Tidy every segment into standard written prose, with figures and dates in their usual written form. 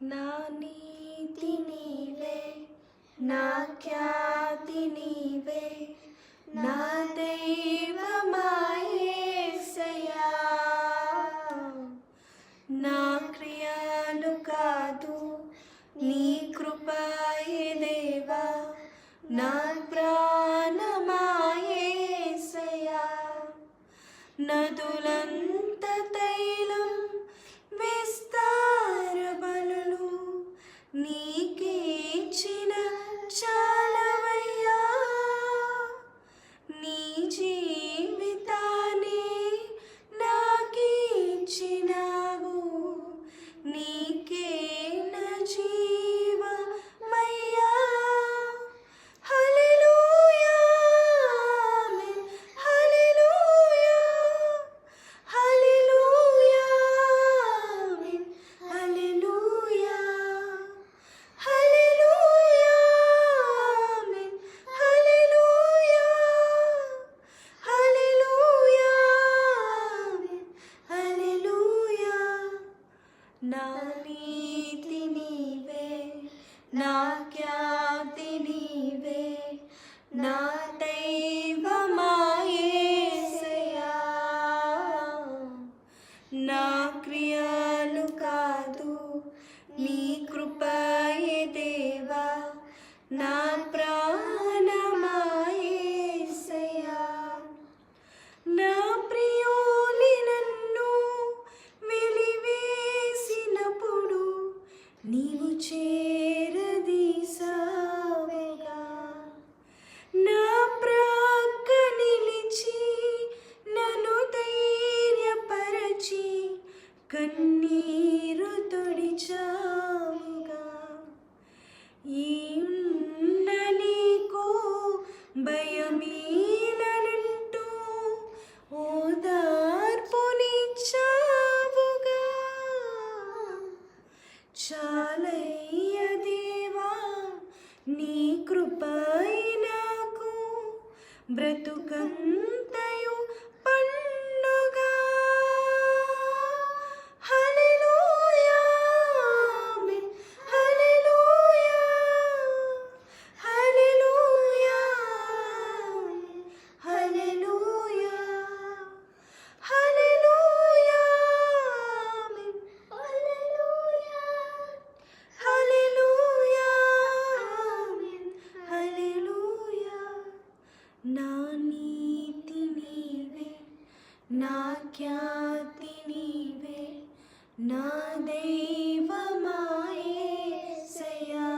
నా నీతి నీవే, నా ఖ్యాతి నీవే, నా దైవమా యేసయ్యా. నా క్రియలు కాదు నీ కృపయే దేవా, నా ప్రాణమా యేసయ్యా. నదులంత తైలం విస్తార బలులు నీకిచ్చిన చాలవయ్యా. నీ జీవితాన్ని నాకిచ్చినావు, నీకే నా జీవమయ్యా. హల్లెలూయా, ఆమేన్. హల్లెలూయా, హల్లెలూయా, ఆమేన్. హల్లెలూయా, హల్లెలూయా, ఆమేన్. హల్లెలూయా, హల్లెలూయా, ఆమేన్. హల్లెలూయా. నా నీతి నీవే, నా ఖ్యాతి నీవే, నా దైవమా యేసయ్యా. నా క్రియలు కాదు నీ కృపయే దేవా, నా ప్రాణమా యేసయ్యా. నా ప్రియుని నన్ను వెలివేసినప్పుడు నీవు చేరదీసావయ్యా. నా ప్రక్క నిలిచి నన్ను ధైర్యపరచి కన్నీరు తుడిచావుగా. ఈ ఉన్న నీకు భయమేలనంటూ ఓదార్పునిచ్చావుగా. చాలయ్య దేవా నీ కృపై నాకు బ్రతుకంతయు పండుగా. హల్లెలూయా, ఆమేన్. హల్లెలూయా, హల్లెలూయా, ఆమేన్. హల్లెలూయా, హల్లెలూయా, ఆమేన్. హల్లెలూయా, హల్లెలూయా, ఆమేన్. హల్లెలూయా. నా నీతి నీవే, నా ఖ్యాతి నీవే, నా దైవమా యేసయ్యా.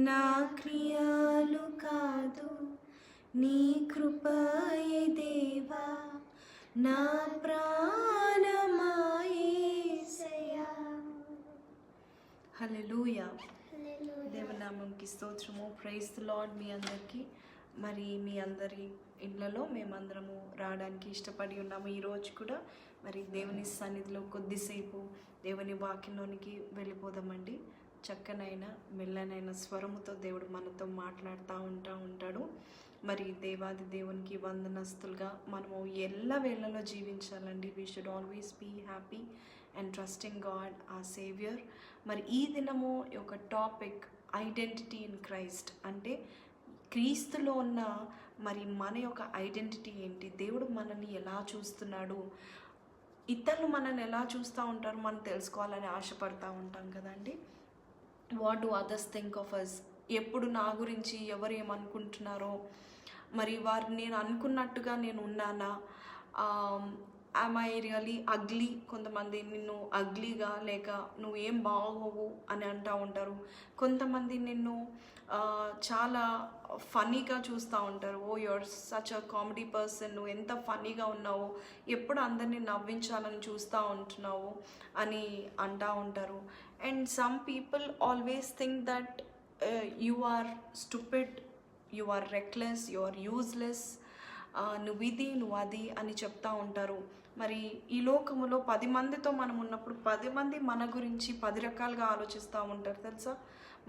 నా క్రియలు కాదు నీ కృపయే దేవా, నా ప్రాణమా యేసయ్యా. హల్లెలూయా. దేవనామంకి స్తోత్రము. Praise the lord. మీ అందరికీ మరి మీ అందరి ఇళ్ళలో మేమందరము రావడానికి ఇష్టపడి ఉన్నాము. ఈరోజు కూడా మరి దేవుని సన్నిధిలో కొద్దిసేపు దేవుని వాక్యంలోనికి వెళ్ళిపోదామండి. చక్కనైన మెల్లనైన స్వరముతో దేవుడు మనతో మాట్లాడుతూ ఉంటాడు. మరి దేవాది దేవునికి వందనస్తులుగా మనము ఎల్ల వేళలో జీవించాలండి. We should always be happy and trusting God our saviour. మరి ఈ దినము యొక్క టాపిక్ ఐడెంటిటీ ఇన్ క్రైస్ట్. అంటే క్రీస్తులో ఉన్న మరి మన యొక్క ఐడెంటిటీ ఏంటి, దేవుడు మనల్ని ఎలా చూస్తున్నాడు, ఇతరులు మనల్ని ఎలా చూస్తూ ఉంటారు మనం తెలుసుకోవాలని ఆశపడతా ఉంటాం కదండి. What do others think of us, ఎప్పుడు నా గురించి ఎవరు ఏమనుకుంటున్నారో, మరి వారు నేను అనుకున్నట్టుగా నేను ఉన్నానా, యామ్ ఐ రియలీ అగ్లీ. కొంతమంది నిన్ను అగ్లీగా లేక నువ్వేం బాగోవు అని అంటూ ఉంటారు. కొంతమంది నిన్ను చాలా ఫన్నీగా చూస్తూ ఉంటారు. Oh your such a comedy person, నువ్వు ఎంత ఫన్నీగా ఉన్నావు, ఎప్పుడు అందరినీ నవ్వించాలని చూస్తూ ఉంటున్నావు అని అంటూ ఉంటారు. And some people always think that you are stupid, you are reckless, you are useless, నువ్వు ఇది నువ్వు అది అని చెప్తూ ఉంటారు. మరి ఈ లోకములో 10 మందితో మనం ఉన్నప్పుడు 10 మంది మన గురించి 10 రకాలుగా ఆలోచిస్తూ ఉంటారు తెలుసా.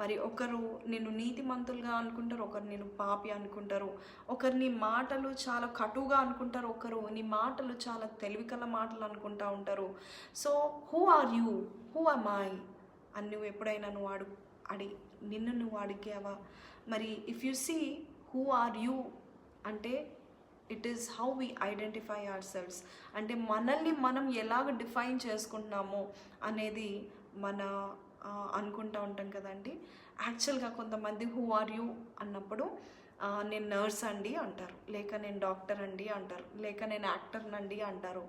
మరి ఒకరు నిన్ను నీతిమంతులుగా అనుకుంటారు, ఒకరు నేను పాపి అనుకుంటారు, ఒకరు నీ మాటలు చాలా కటువుగా అనుకుంటారు, ఒకరు నీ మాటలు చాలా తెలివికల మాటలు అనుకుంటూ ఉంటారు. So who are you, who am I అని నువ్వు ఎప్పుడైనా నిన్ను నువ్వు అడిగావా? మరి if you see who are you అంటే it is how we identify ourselves, అంటే మనల్ని మనం ఎలాగ డిఫైన్ చేసుకుంటున్నామో అనేది మన అనుకుంటూ ఉంటాం కదండి. యాక్చువల్గా కొంతమంది హూ ఆర్ యూ అన్నప్పుడు నేను నర్స్ అండి అంటారు, లేక నేను డాక్టర్ అండి అంటారు, లేక నేను యాక్టర్నండి అంటారు.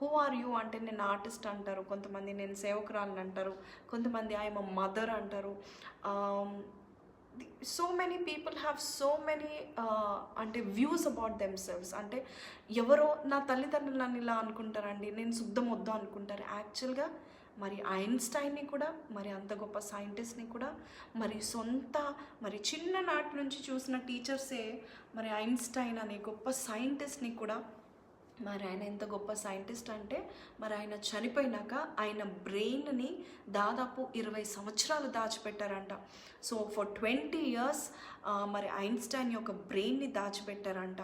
హూ ఆర్ యూ అంటే నేను ఆర్టిస్ట్ అంటారు, కొంతమంది నేను సేవకురాలని అంటారు, కొంతమంది ఐఎమ్ అ మదర్ అంటారు. So many people have so many అంటే వ్యూస్ అబౌట్ దెమ్సెల్వ్స్. అంటే ఎవరో నా తల్లిదండ్రులు నన్ను ఇలా అనుకుంటారండి, నేను శుద్ధం వద్దు అనుకుంటారు. యాక్చువల్గా మరి ఐన్స్టైన్ని కూడా, మరి అంత గొప్ప సైంటిస్ట్ని కూడా, మరి చిన్ననాటి నుంచి చూసిన టీచర్సే మరి ఐన్స్టైన్ అనే గొప్ప సైంటిస్ట్ని కూడా, మరి ఆయన ఎంత గొప్ప సైంటిస్ట్ అంటే మరి ఆయన చనిపోయినాక ఆయన బ్రెయిన్ని దాదాపు 20 సంవత్సరాలు దాచిపెట్టారంట. సో ఫర్ 20 years మరి ఐన్స్టైన్ యొక్క బ్రెయిన్ని దాచిపెట్టారంట.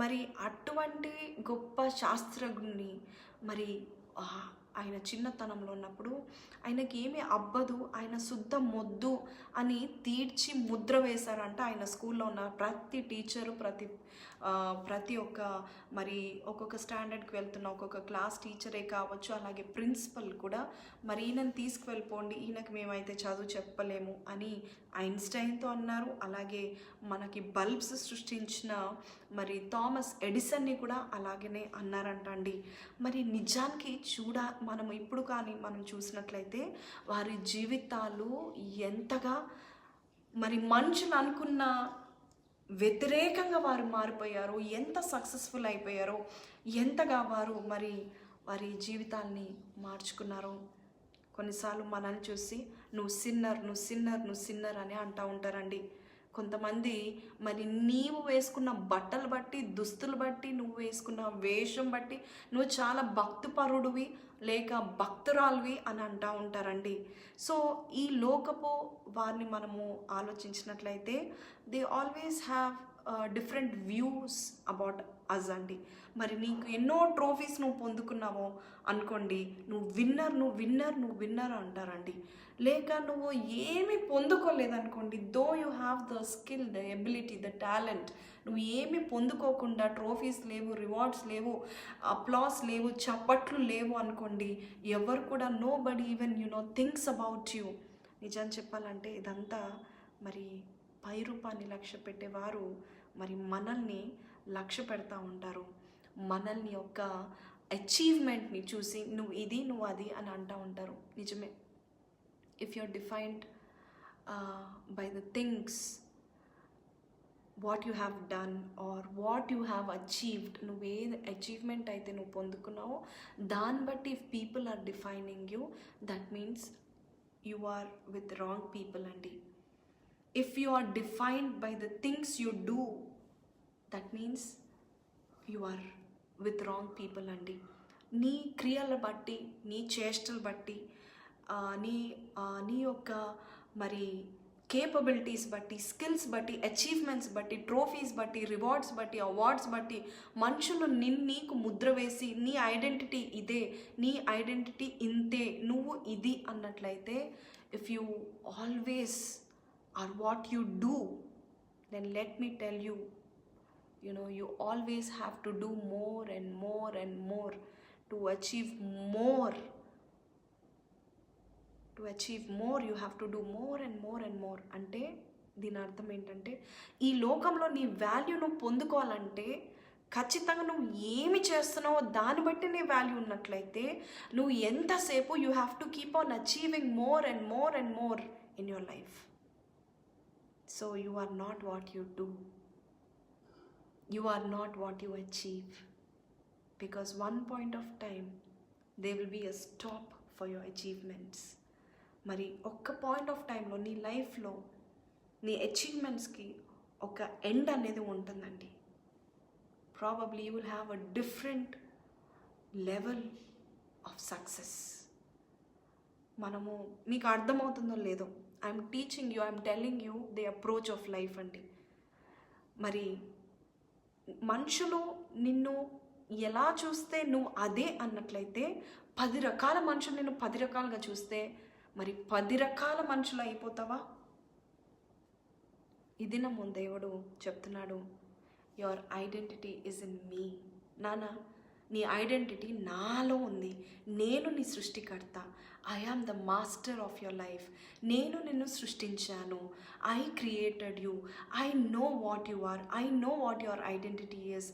మరి అటువంటి గొప్ప శాస్త్రజ్ఞుని మరి ఆయన చిన్నతనంలో ఉన్నప్పుడు ఆయనకి ఏమీ అబ్బదు, ఆయన శుద్ధ మొద్దు అని తీర్చి ముద్ర వేశారంట. ఆయన స్కూల్లో ఉన్న ప్రతి టీచరు, ప్రతి ఒక్క మరి ఒక్కొక్క స్టాండర్డ్కి వెళ్తున్న ఒక్కొక్క క్లాస్ టీచరే కావచ్చు, అలాగే ప్రిన్సిపల్ కూడా మరి ఈయనని తీసుకువెళ్ళిపోండి, ఈయనకి మేమైతే చదువు చెప్పలేము అని ఐన్స్టైన్తో అన్నారు. అలాగే మనకి బల్బ్స్ సృష్టించిన మరి థామస్ ఎడిసన్ని కూడా అలాగనే అన్నారంట అండి. మరి నిజానికి మనం ఇప్పుడు కానీ మనం చూసినట్లయితే వారి జీవితాలు ఎంతగా మరి మనుషులు అనుకున్న వ్యతిరేకంగా వారు మారిపోయారు, ఎంత సక్సెస్ఫుల్ అయిపోయారో, ఎంతగా వారు మరి వారి జీవితాన్ని మార్చుకున్నారు. కొన్నిసార్లు మనల్ని చూసి నువ్వు సిన్నర్ అని అంటూ ఉంటారండి. కొంతమంది మరి నీవు వేసుకున్న బట్టలు బట్టి, దుస్తులు బట్టి, నువ్వు వేసుకున్న వేషం బట్టి నువ్వు చాలా భక్తిపరుడివి లేక భక్తురాలువి అని అంటూ ఉంటారండి. సో ఈ లోకపు వారిని మనము ఆలోచించినట్లయితే they always have different views about us అండి. మరి నీకు ఎన్నో ట్రోఫీస్ నువ్వు పొందుకున్నావో అనుకోండి, నువ్వు విన్నర్ అంటారండి. లేక నువ్వు ఏమి పొందుకోలేదనుకోండి, though you have the skill, the ability, the talent, నువ్వు ఏమి పొందుకోకుండా, ట్రోఫీస్ లేవు, రివార్డ్స్ లేవు, అప్లాస్ లేవు, చప్పట్లు లేవు అనుకోండి, ఎవరు కూడా nobody even thinks about you. నిజం చెప్పాలంటే ఇదంతా మరి పై రూపాన్ని లక్ష్య పెట్టేవారు మరి మనల్ని లక్ష్య పెడతా ఉంటారు. మనల్ని యొక్క అచీవ్మెంట్ని చూసి నువ్వు ఇది, నువ్వు అది అని అంటూ ఉంటారు. నిజమే, if you are defined by the things what you have done or what you have achieved, నువ్వు ఏ అచీవ్మెంట్ అయితే నువ్వు పొందుకున్నావో దాన్ని బట్టి if people are defining you, that means you are with wrong people అండి. If you are defined by the things you do, that means you are with wrong people అండి. నీ క్రియల బట్టి, నీ చేష్టలు బట్టి, నీ యొక్క మరి కేపబిలిటీస్ బట్టి, స్కిల్స్ బట్టి, అచీవ్మెంట్స్ బట్టి, ట్రోఫీస్ బట్టి, రివార్డ్స్ బట్టి, అవార్డ్స్ బట్టి మనుషులు నీకు ముద్ర వేసి నీ ఐడెంటిటీ ఇదే, నీ ఐడెంటిటీ ఇంతే, నువ్వు ఇది అన్నట్లయితే, if you always are what you do, then let me tell you, you always have to do more and more and more to achieve more. To achieve more, you have to do more and more and more. అంటే దీని అర్థం ఏంటంటే, ఈ లోకంలో నీ వాల్యూను పొందుకోవాలంటే ఖచ్చితంగా నువ్వు ఏమి చేస్తున్నావో దాన్ని బట్టి నీ వాల్యూ ఉన్నట్లయితే, నువ్వు ఎంతసేపు you have to keep on achieving more and more and more in your life. So you are not what you do, you are not what you achieve, because one point of time there will be a stop for your achievements. మరి ఒక్క point of టైంలో నీ లైఫ్లో నీ అచీవ్మెంట్స్కి ఒక end అనేది ఉంటుందండి. Probably you will have a different level of success. మనము మీకు అర్థమవుతుందో లేదో, I'm teaching you, I'm telling you the approach of life అండి. మరి మనుషులు నిన్ను ఎలా చూస్తే నువ్వు అదే అన్నట్లయితే 10 రకాల మనుషులు నిన్ను 10 రకాలుగా చూస్తే మరి 10 రకాల మనుషులు అయిపోతావా? ఇది నా ముందు దేవుడు చెప్తున్నాడు, your identity is in me. నాన్న, నీ ఐడెంటిటీ నాలో ఉంది. నేను నీ సృష్టికర్త. I am the master of your life. నేను నిన్ను సృష్టించాను. I created you. I know what you are. I know what your identity is.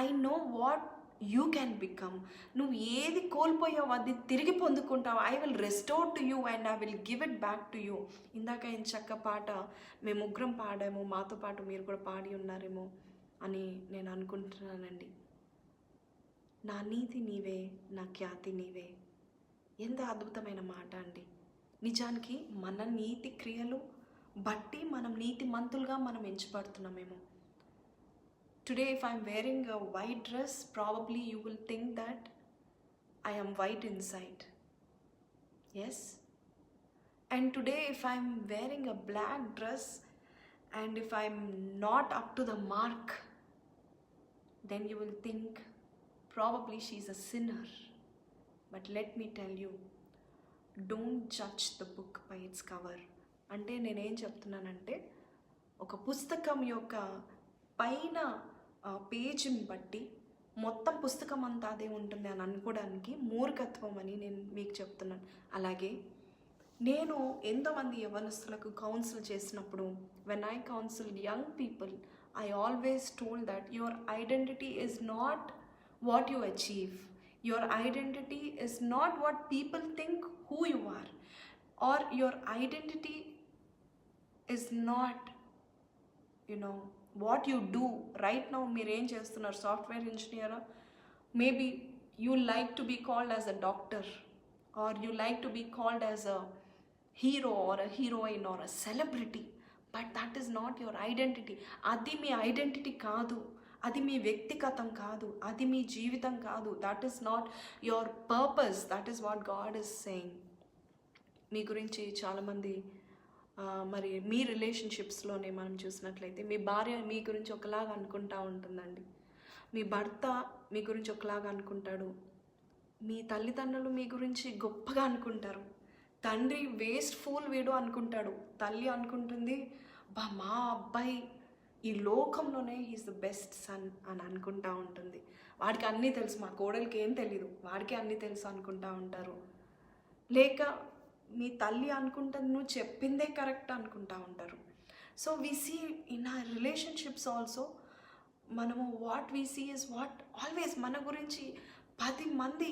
I know what you can become. నువ్వు ఏది కోల్పోయావు అది తిరిగి పొందుకుంటావు. I will restore to you and I will give it back to you. ఇందాక ఏం చక్క పాట మేము ముగ్గురం పాడాము, మాతో పాటు మీరు కూడా పాడి ఉన్నారేమో అని నేను అనుకుంటున్నానండి. నా నీతి నీవే, నా ఖ్యాతి నీవే. ఎంత అద్భుతమైన మాట అండి. నిజానికి మన నీతి క్రియలు బట్టి మనం నీతిమంతులుగా మనం ఎంచబడుతున్నామేమో. Today if I'm wearing a white dress, probably you will think that I am white inside. Yes? And today if I'm wearing a black dress and if I'm not up to the mark, then you will think probably she's a sinner. But let me tell you, don't judge the book by its cover. అంటే నేనేం చెప్తున్నానంటే, ఒక పుస్తకం యొక్క పైన పేజీని బట్టి మొత్తం పుస్తకం అంతా అదే ఉంటుంది అని అనుకోవడానికి మూర్ఖత్వం అని నేను మీకు చెప్తున్నాను. అలాగే నేను ఎంతోమంది యవ్వనస్తులకు కౌన్సిల్ చేసినప్పుడు, when I council young people, I always told that your identity is not what you achieve. Your identity is not what people think who you are, or your identity is not, what you do. Right now మీరు ఏం చేస్తున్నారు? Software ఇంజనీరా? Maybe you like to be called as a doctor, or you like to be called as a hero or a heroine or a celebrity, but that is not your identity. అది మీ identity కాదు. అది మీ వ్యక్తిగతం కాదు. అది మీ జీవితం కాదు. That is not your purpose. That is what God is saying. మీ గురించి చాలామంది మరి మీ రిలేషన్షిప్స్లోనే మనం చూసినట్లయితే మీ భార్య మీ గురించి ఒకలాగా అనుకుంటా ఉంటుందండి. మీ భర్త మీ గురించి ఒకలాగా అనుకుంటాడు. మీ తల్లిదండ్రులు మీ గురించి గొప్పగా అనుకుంటారు. తండ్రి వేస్ట్ ఫూల్ వీడు అనుకుంటాడు. తల్లి అనుకుంటుంది, మా అబ్బాయి ఈ లోకంలోనే హీస్ ద బెస్ట్ సన్ అని అనుకుంటా ఉంటుంది. వాడికి అన్నీ తెలుసు, మా కోడలికి ఏం తెలీదు, వాడికి అన్నీ తెలుసు అనుకుంటా ఉంటారు. లేక మీ తల్లి అనుకుంటుంది నువ్వు చెప్పిందే కరెక్ట్ అనుకుంటా ఉంటారు. So we see in our relationships also, మనము what we see is what always మన గురించి 10 మంది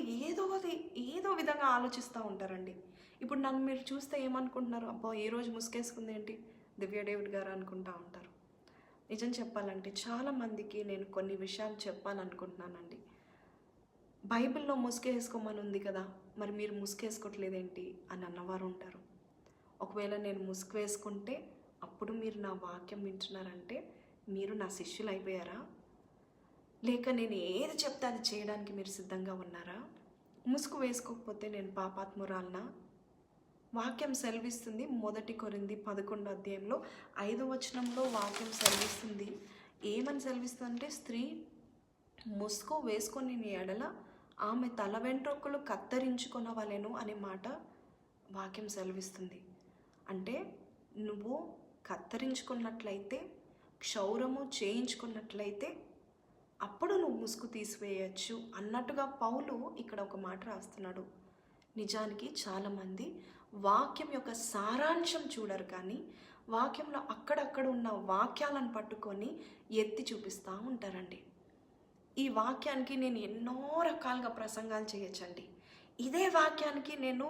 ఏదో విధంగా ఆలోచిస్తూ ఉంటారండి. ఇప్పుడు నన్ను మీరు చూస్తే ఏమనుకుంటున్నారు? అబ్బా ఈరోజు ముసుకేసుకుంది ఏంటి దివ్య డేవిడ్ గారు అనుకుంటా ఉంటారు. నిజం చెప్పాలంటే చాలామందికి నేను కొన్ని విషయాలు చెప్పాలనుకుంటున్నానండి. బైబిల్లో ముసుగేసుకోమని ఉంది కదా, మరి మీరు ముసుగేసుకోవట్లేదేంటి అని అన్నవారు ఉంటారు. ఒకవేళ నేను ముసుగు వేసుకుంటే అప్పుడు మీరు నా వాక్యం వింటున్నారంటే మీరు నా శిష్యులు అయిపోయారా? లేక నేను ఏది చెప్తే అది చేయడానికి మీరు సిద్ధంగా ఉన్నారా? ముసుగు వేసుకోకపోతే నేను పాపాత్మురాలనా? వాక్యం సెలవిస్తుంది, 1 కొరింథీ 11 అధ్యాయంలో 5వ వచనంలో వాక్యం సెలవిస్తుంది. ఏమని సెలవిస్తుందంటే, స్త్రీ ముసుగు వేసుకొని నీ ఎడల ఆమె తల వెంట్రుకలు కత్తిరించుకొనవలెను అనే మాట వాక్యం సెలవిస్తుంది. అంటే నువ్వు కత్తిరించుకున్నట్లయితే, క్షౌరము చేయించుకున్నట్లయితే అప్పుడు నువ్వు ముసుగు తీసివేయచ్చు అన్నట్టుగా పౌలు ఇక్కడ ఒక మాట రాస్తున్నాడు. నిజానికి చాలామంది వాక్యం యొక్క సారాంశం చూడరు, కానీ వాక్యంలో అక్కడక్కడ ఉన్న వాక్యాలను పట్టుకొని ఎత్తి చూపిస్తూ ఉంటారండి. ఈ వాక్యానికి నేను ఎన్నో రకాలుగా ప్రసంగాలు చేయొచ్చండి. ఇదే వాక్యానికి నేను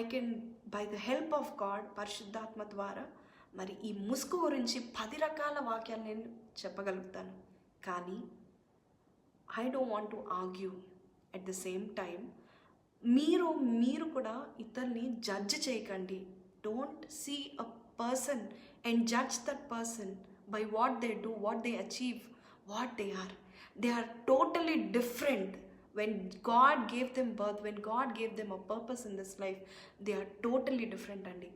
I can buy the help of God, పరిశుద్ధాత్మ ద్వారా మరి ఈ ముసుగు గురించి 10 రకాల వాక్యాలు నేను చెప్పగలుగుతాను. కానీ I don't want to argue. At the same time మీరు కూడా ఇతరుని జడ్జ్ చేయకండి. Don't see a person and judge that person by what they do, what they achieve, what they are. They are totally different. When God gave them birth, when God gave them a purpose in this life, they are totally different అండి.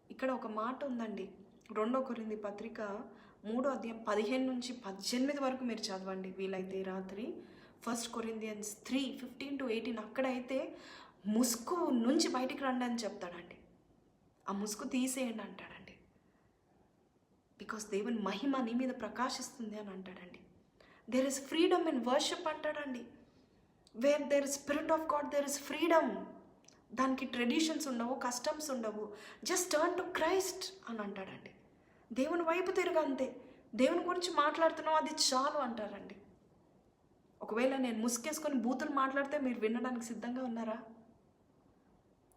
ఇక్కడ ఒక మాట ఉందండి, 2 కొరింథీ పత్రిక 3:15-18 వరకు మీరు చదవండి వీలైతే రాత్రి. 1 Corinthians 3:15-18 అక్కడైతే ముసుగు నుంచి బయటికి రండి అని చెప్తాడండి. ఆ ముసుగు తీసేయండి అంటాడండి. బికాస్ దేవుని మహిమ నీ మీద ప్రకాశిస్తుంది అని అంటాడండి. There is freedom in worship అంటాడండి. Where there is spirit of God there is freedom. దానికి ట్రెడిషన్స్ ఉండవు, కస్టమ్స్ ఉండవు. జస్ట్ టర్న్ టు క్రైస్ట్ అని అంటాడండి. దేవుని వైపు తిరుగు, అంతే. దేవుని గురించి మాట్లాడుతున్నావు, అది చాలు అంటారండి. ఒకవేళ నేను ముసుకేసుకొని బూతులు మాట్లాడితే మీరు వినడానికి సిద్ధంగా ఉన్నారా?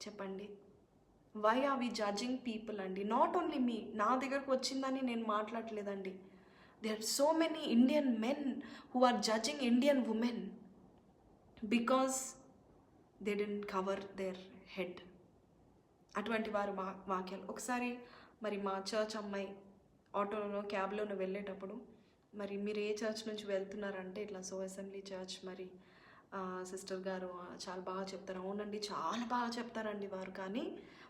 చెప్పండి. Why are we judging people అండి? నాట్ ఓన్లీ మీ, నా దగ్గరకు వచ్చిందని నేను మాట్లాడలేదండి. There are so many Indian men who are judging Indian women because they don't cover their head. అటువంటి వారు వాక్యాలు. ఒకసారి మరి మా చర్చ్ అమ్మాయి ఆటోలోనో క్యాబ్లోనో వెళ్ళేటప్పుడు, మరి మీరు ఏ చర్చ్ నుంచి వెళ్తున్నారంటే ఇట్లా సో అసెంబ్లీ చర్చ్, మరి సిస్టర్ గారు చాలా బాగా చెప్తారు. అవునండి, చాలా బాగా చెప్తారండి వారు, కానీ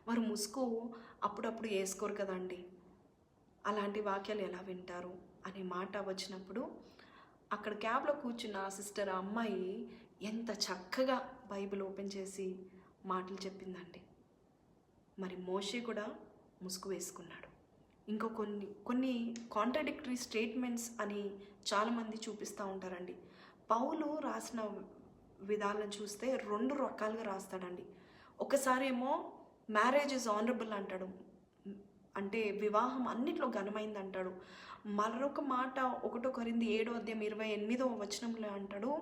వారు ముసుగు అప్పుడప్పుడు వేసుకోరు కదండి, అలాంటి వాక్యాలు ఎలా వింటారు అనే మాట వచ్చినప్పుడు అక్కడ క్యాబ్లో కూర్చున్న సిస్టర్ అమ్మాయి ఎంత చక్కగా బైబిల్ ఓపెన్ చేసి మాటలు చెప్పిందండి. మరి మోషే కూడా ముసుగు వేసుకున్నాడు. ఇంకో కొన్ని కాంట్రడిక్టరీ స్టేట్మెంట్స్ అని చాలామంది చూపిస్తూ ఉంటారండి. పౌలు రాసిన విధాలను చూస్తే 2 రకాలుగా రాస్తాడండి. ఒకసారి ఏమో మ్యారేజ్ ఇస్ ఆనరబుల్ అంటాడు, అంటే వివాహం అన్నిట్లో ఘనమైంది అంటాడు. మరొక మాట 1 కొరింథీ 7:28 అంటాడు,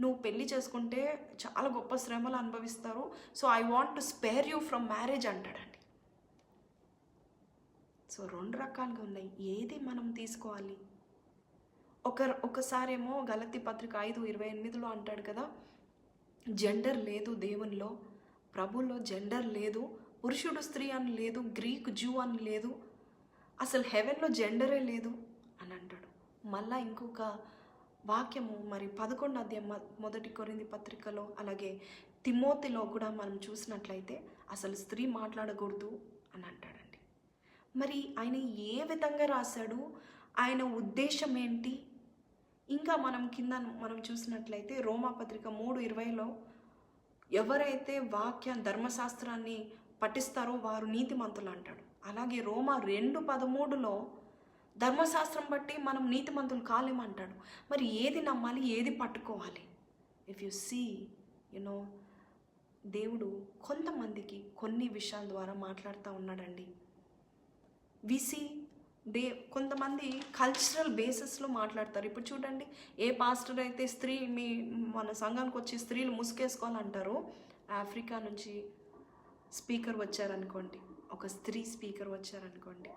నువ్వు పెళ్లి చేసుకుంటే చాలా గొప్ప శ్రమలు అనుభవిస్తారు, so I want to spare you from marriage అంటాడండి. సో 2 రకాలుగా ఉన్నాయి, ఏది మనం తీసుకోవాలి? ఒకసారేమో గలతీ పత్రిక 5:28 అంటాడు కదా, జెండర్ లేదు దేవునిలో, ప్రభుల్లో జెండర్ లేదు, పురుషుడు స్త్రీ అని లేదు, గ్రీక్ జూ అని లేదు, అసలు హెవెన్లో జెండరే లేదు అని అంటాడు. మళ్ళా ఇంకొక వాక్యము మరి 11 కొరింథీ పత్రికలో, అలాగే తిమోతిలో కూడా మనం చూసినట్లయితే అసలు స్త్రీ మాట్లాడకూడదు అని అంటాడండి. మరి ఆయన ఏ విధంగా రాశాడు, ఆయన ఉద్దేశం ఏంటి? ఇంకా మనం కింద మనం చూసినట్లయితే రోమాపత్రిక 3:20లో ఎవరైతే ధర్మశాస్త్రాన్ని పఠిస్తారో వారు నీతిమంతులు అంటాడు. అలాగే రోమా 2:13లో ధర్మశాస్త్రం బట్టి మనం నీతిమంతులు కాలేమంటాడు. మరి ఏది నమ్మాలి, ఏది పట్టుకోవాలి? ఇఫ్ యు సీ యునో, దేవుడు కొంతమందికి కొన్ని విషయాల ద్వారా మాట్లాడుతూ ఉన్నాడండి. విసి కొంతమంది కల్చరల్ బేసిస్లో మాట్లాడతారు. ఇప్పుడు చూడండి, ఏ పాస్టర్ అయితే మన సంఘానికి వచ్చి స్త్రీలు ముసుగేసుకోవాలంటారో, ఆఫ్రికా నుంచి స్పీకర్ వచ్చారనుకోండి, ఒక స్త్రీ స్పీకర్ వచ్చారనుకోండి,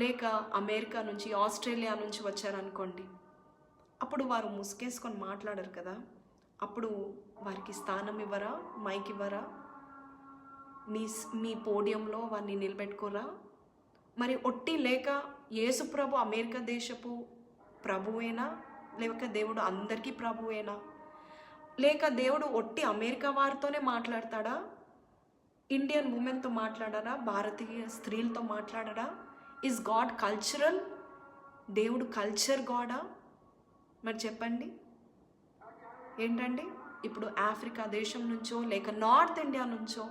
లేక అమెరికా నుంచి ఆస్ట్రేలియా నుంచి వచ్చారనుకోండి, అప్పుడు వారు ముసుగేసుకొని మాట్లాడరు కదా. అప్పుడు వారికి స్థానం ఇవ్వరా, మైక్ ఇవ్వరా, మీ పోడియంలో వారిని నిలబెట్టుకోరా? మరి ఒట్టి లేక యేసుప్రభు అమెరికా దేశపు ప్రభువేనా, లేక దేవుడు అందరికీ ప్రభువేనా? లేక దేవుడు ఒట్టి అమెరికా వారితోనే మాట్లాడతాడా, ఇండియన్ ఉమెన్తో మాట్లాడారా, భారతీయ స్త్రీలతో మాట్లాడారా? Is God cultural? దేవుడు కల్చర్ గాడా? మరి చెప్పండి ఏంటండి? ఇప్పుడు ఆఫ్రికా దేశం నుంచో లేక నార్త్ ఇండియా నుంచో,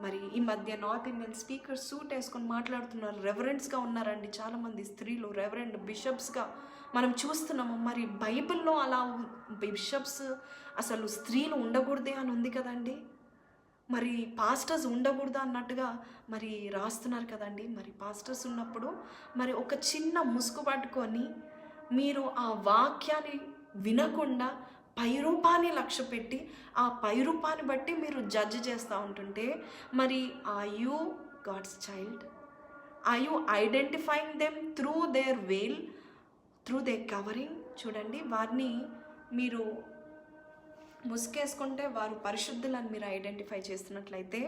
మరి ఈ మధ్య నార్త్ ఇండియన్ స్పీకర్స్ సూట్ వేసుకొని మాట్లాడుతున్నారు, రెవరెంట్స్గా ఉన్నారండి చాలామంది స్త్రీలు, రెవరెండ్ బిషప్స్గా మనం చూస్తున్నాము. మరి బైబిల్లో అలా బిషప్స్ అసలు స్త్రీలు ఉండకూడదే అని ఉంది కదండి, మరి పాస్టర్స్ ఉండకూడదు అన్నట్టుగా మరి రాస్తున్నారు కదండి. మరి పాస్టర్స్ ఉన్నప్పుడు మరి ఒక చిన్న ముసుగు పట్టుకొని మీరు ఆ వాక్యాన్ని వినకుండా పైరూపాన్ని లక్ష్య పెట్టి ఆ పైరూపాన్ని బట్టి మీరు జడ్జ్ చేస్తూ ఉంటుంటే, మరి are you God's child? Are you identifying them through their veil, through their covering? చూడండి, వారిని మీరు ముసుగేసుకుంటే వారు పరిశుద్ధులని మీరు ఐడెంటిఫై చేస్తున్నట్లయితే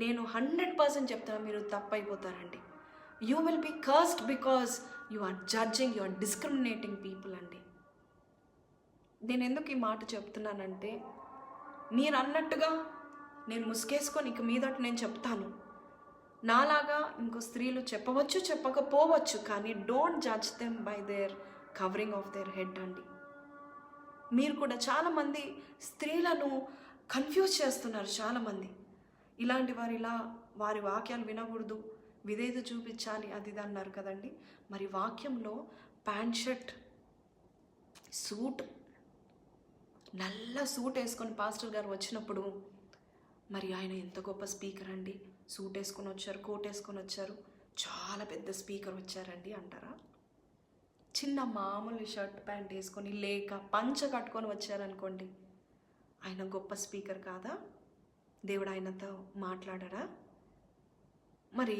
నేను 100% చెప్తాను, మీరు తప్పైపోతారండి. You will be cursed because you are judging, you are discriminating people అండి. నేను ఎందుకు ఈ మాట చెప్తున్నానంటే, మీరు అన్నట్టుగా నేను ముసుగేసుకొని ఇక మీదట నేను చెప్తాను. నాలాగా ఇంకో స్త్రీలు చెప్పవచ్చు, చెప్పకపోవచ్చు, కానీ don't judge them by their covering of their head అండి. మీరు కూడా చాలామంది స్త్రీలను కన్ఫ్యూజ్ చేస్తున్నారు. చాలామంది ఇలాంటి వారు ఇలా వారి వాక్యాలు వినకూడదు, విధేయత చూపించాలి, అది ఇది అన్నారు కదండి. మరి వాక్యంలో ప్యాంట్ షర్ట్, సూట్, నల్ల సూట్ వేసుకొని పాస్టర్ గారు వచ్చినప్పుడు మరి ఆయన ఎంత గొప్ప స్పీకర్ అండి. సూట్ వేసుకొని వచ్చారు, కోట్ వేసుకొని వచ్చారు, చాలా పెద్ద స్పీకర్ వచ్చారండి అంటారా? చిన్న మామూలు షర్ట్ ప్యాంట్ వేసుకొని లేక పంచ కట్టుకొని వచ్చారనుకోండి, ఆయన గొప్ప స్పీకర్ కాదా? దేవుడు ఆయనతో మాట్లాడారా? మరి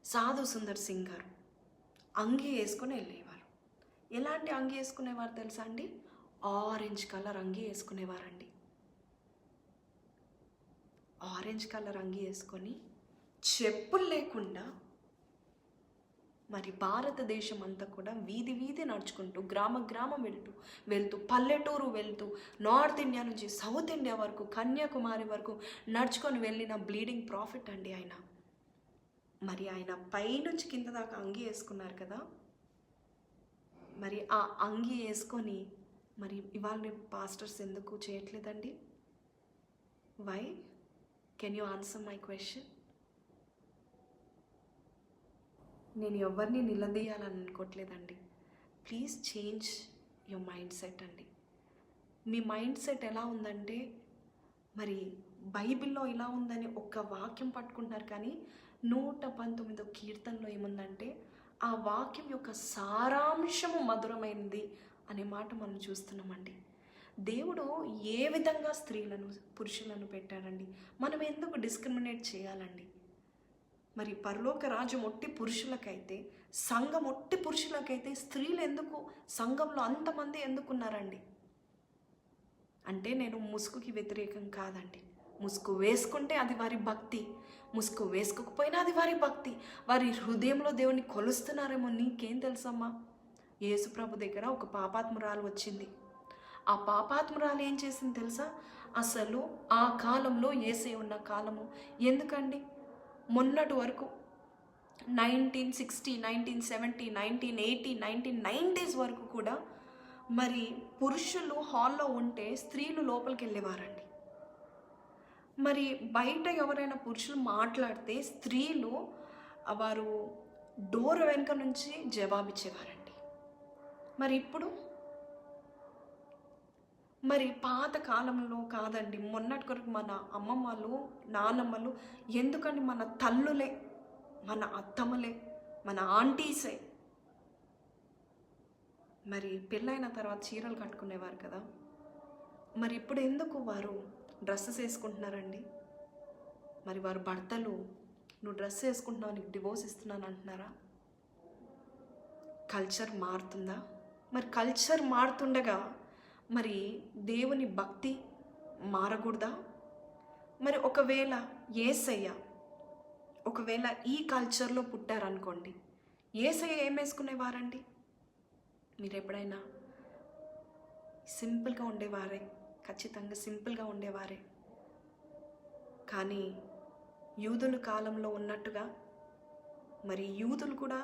సాధు సుందర్ సింగ్ గారు అంగీ వేసుకొని వెళ్ళేవారు. ఎలాంటి అంగీ వేసుకునేవారు తెలుసా అండి? ఆరెంజ్ కలర్ అంగీ వేసుకునేవారండి. ఆరెంజ్ కలర్ అంగీ వేసుకొని చెప్పులు లేకుండా మరి భారతదేశం అంతా కూడా వీధి వీధి నడుచుకుంటూ, గ్రామ గ్రామం వెళ్తూ పల్లెటూరు వెళ్తూ, నార్త్ ఇండియా నుంచి సౌత్ ఇండియా వరకు, కన్యాకుమారి వరకు నడుచుకొని వెళ్ళిన బ్లీడింగ్ ప్రాఫిట్ అండి ఆయన. మరి ఆయన పైనుంచి కింద దాకా అంగీ వేసుకున్నారు కదా. మరి ఆ అంగీ వేసుకొని మరి ఇవాళ పాస్టర్స్ ఎందుకు చేయట్లేదండి? Why? Can you answer my question? నేను ఎవరిని నిలదీయాలని అనుకోవట్లేదండి. Please change your mindset అండి. మీ మైండ్ సెట్ ఎలా ఉందంటే, మరి బైబిల్లో ఇలా ఉందని ఒక్క వాక్యం పట్టుకుంటున్నారు, కానీ 119 కీర్తనలో ఏముందంటే ఆ వాక్యం యొక్క సారాంశము మధురమైనది అనే మాట మనం చూస్తున్నామండి. దేవుడు ఏ విధంగా స్త్రీలను పురుషులను పెట్టాడండి? మనం ఎందుకు డిస్క్రిమినేట్ చేయాలండి? మరి పరలోక రాజ్యం ఒట్టి పురుషులకైతే, సంఘం ఒట్టి పురుషులకైతే, స్త్రీలు ఎందుకు సంఘంలో అంతమంది ఎందుకున్నారండి? అంటే నేను ముసుగుకి వ్యతిరేకం కాదండి. ముసుగు వేసుకుంటే అది వారి భక్తి, ముసుగు వేసుకోకపోయినా అది వారి భక్తి. వారి హృదయంలో దేవుని కొలుస్తున్నారేమో. నీకేం తెలుసమ్మా? యేసుప్రభు దగ్గర ఒక పాపాత్మురాలు వచ్చింది. ఆ పాపాత్మురాలు ఏం చేసింది తెలుసా? అసలు ఆ కాలంలో యేసే ఉన్న కాలము ఎందుకండి? మొన్నటి వరకు 1960, 1970, 1980, 1990s వరకు కూడా మరి పురుషులు హాల్లో ఉంటే స్త్రీలు లోపలికి వెళ్ళేవారండి. మరి బయట ఎవరైనా పురుషులు మాట్లాడితే స్త్రీలు వారు డోర్ వెనుక నుంచి జవాబిచ్చేవారండి. మరి ఇప్పుడు మరి పాత కాలంలో కాదండి, మొన్నటి వరకు మన అమ్మమ్మలు, నానమ్మలు, ఎందుకండి మన తల్లులే, మన అత్తమ్మలే, మన ఆంటీసే మరి పెళ్ళైన తర్వాత చీరలు కట్టుకునేవారు కదా. మరి ఇప్పుడు ఎందుకు వారు డ్రెస్సెస్ వేసుకుంటున్నారండి? మరి వారు భర్తలు, నువ్వు డ్రెస్ వేసుకుంటున్నావు, నీకు డివోర్స్ ఇస్తున్నాను అంటున్నారా? కల్చర్ మారుతుందా? మరి కల్చర్ మారుతుండగా మరి దేవుని భక్తి మారకూడదా? మరి ఒకవేళ యేసయ్య ఒకవేళ ఈ కల్చర్లో పుట్టారనుకోండి, యేసయ్య ఏం వేసుకునేవారండి? మీరు ఎప్పుడైనా సింపుల్గా ఉండేవారే, ఖచ్చితంగా సింపుల్గా ఉండేవారే. కానీ యూదుల కాలంలో ఉన్నట్టుగా మరి యూదులు కూడా,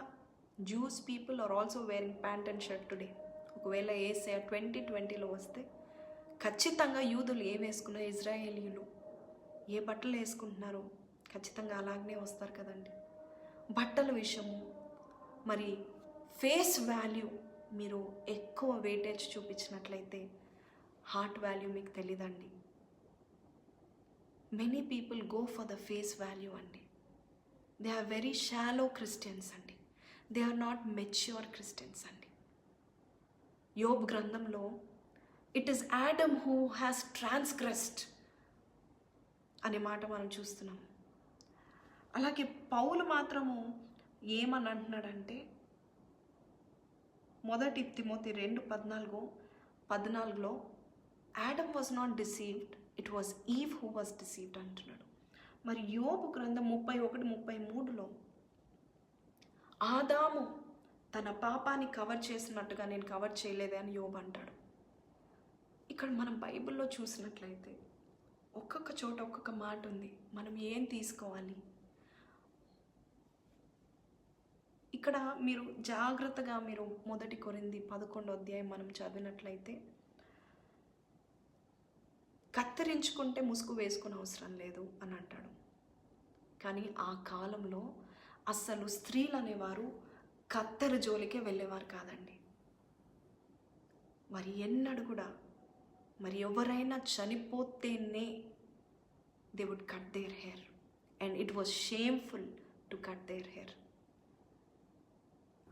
Jews people are also wearing pant and shirt today. ఒకవేళ యేసయ్య 2020లో వస్తే ఖచ్చితంగా యూదులు ఏం వేసుకున్నారు, ఇజ్రాయేలీయులు ఏ బట్టలు వేసుకుంటున్నారో ఖచ్చితంగా అలాగనే వస్తారు కదండి. బట్టల విషయము మరి ఫేస్ వాల్యూ మీరు ఎక్కువ వెయిటేజ్ చూపించినట్లయితే హార్ట్ వాల్యూ మీకు తెలీదండి. Many people go for the face value అండి. They are very shallow Christians అండి. They are not mature Christians అండి. యోబ్ గ్రంథంలో it is Adam who has transgressed అనే మాట మనం చూస్తున్నాం. అలాగే పౌలు మాత్రము ఏమని అంటున్నాడంటే, మొదటి తిమోతి 2:14లో Adam was not deceived, it was Eve who was deceived అంటున్నాడు. మరి యోబు గ్రంథం 31-33లో ఆదాము తన పాపాన్ని కవర్ చేసినట్టుగా నేను కవర్ చేయలేదే అని యోబు అంటాడు. ఇక్కడ మనం బైబిల్లో చూసినట్లయితే ఒక్కొక్క చోట ఒక్కొక్క మాట ఉంది. మనం ఏం తీసుకోవాలి? ఇక్కడ మీరు జాగ్రత్తగా మీరు 1 కొరింథీ 11వ అధ్యాయం మనం చదివినట్లయితే, కత్తిరించుకుంటే ముసుగు వేసుకునే అవసరం లేదు అని అంటాడు. కానీ ఆ కాలంలో అస్సలు స్త్రీలు అనేవారు కత్తెర జోలికే వెళ్ళేవారు కాదండి. మరి ఎన్నడూ కూడా మరి ఎవరైనా చనిపోతేనే they would cut their hair, and it was shameful to cut their hair.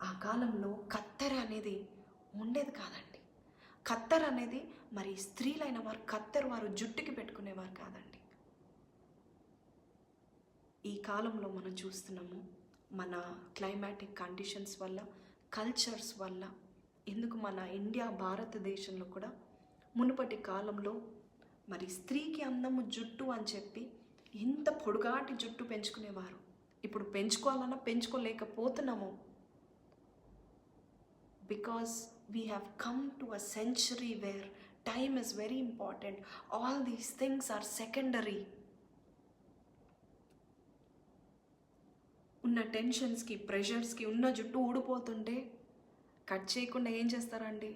ఆ కాలంలో కత్తెర అనేది ఉండేది కాదండి. కత్తెర అనేది మరి స్త్రీలైన వారు కత్తెర వారు జుట్టుకి పెట్టుకునేవారు కాదండి. ఈ కాలంలో మనం చూస్తున్నాము, మన క్లైమాటిక్ కండిషన్స్ వల్ల, కల్చర్స్ వల్ల, ఎందుకు మన ఇండియా భారతదేశంలో కూడా మునుపటి కాలంలో మరి స్త్రీకి అందము జుట్టు అని చెప్పి ఇంత పొడుగాటి జుట్టు పెంచుకునేవారు. ఇప్పుడు పెంచుకోవాలన్నా పెంచుకోలేకపోతున్నాము. Because we have come to a century where time is very important. All these things are secondary. ఉన్న టెన్షన్స్కి, ప్రెషర్స్కి ఉన్న జుట్టు ఊడిపోతుంటే కట్ చేయకుండా ఏం చేస్తారండి?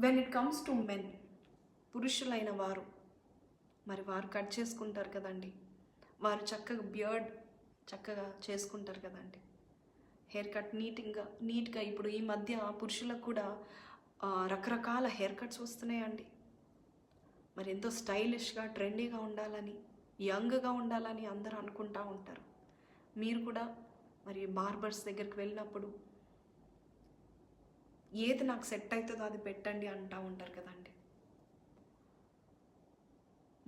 When it comes to men, పురుషులైన వారు మరి వారు కట్ చేసుకుంటారు కదండి. వారు చక్కగా బియర్డ్ చక్కగా చేసుకుంటారు కదండి. హెయిర్ కట్ నీట్గా ఇప్పుడు ఈ మధ్య పురుషులకు కూడా రకరకాల హెయిర్ కట్స్ వస్తున్నాయండి. మరి ఎంతో స్టైలిష్గా, ట్రెండీగా ఉండాలని, యంగ్గా ఉండాలని అందరూ అనుకుంటూ ఉంటారు. మీరు కూడా మరి బార్బర్స్ దగ్గరికి వెళ్ళినప్పుడు ఏది నాకు సెట్ అవుతుందో అది పెట్టండి అంటూ ఉంటారు కదండి.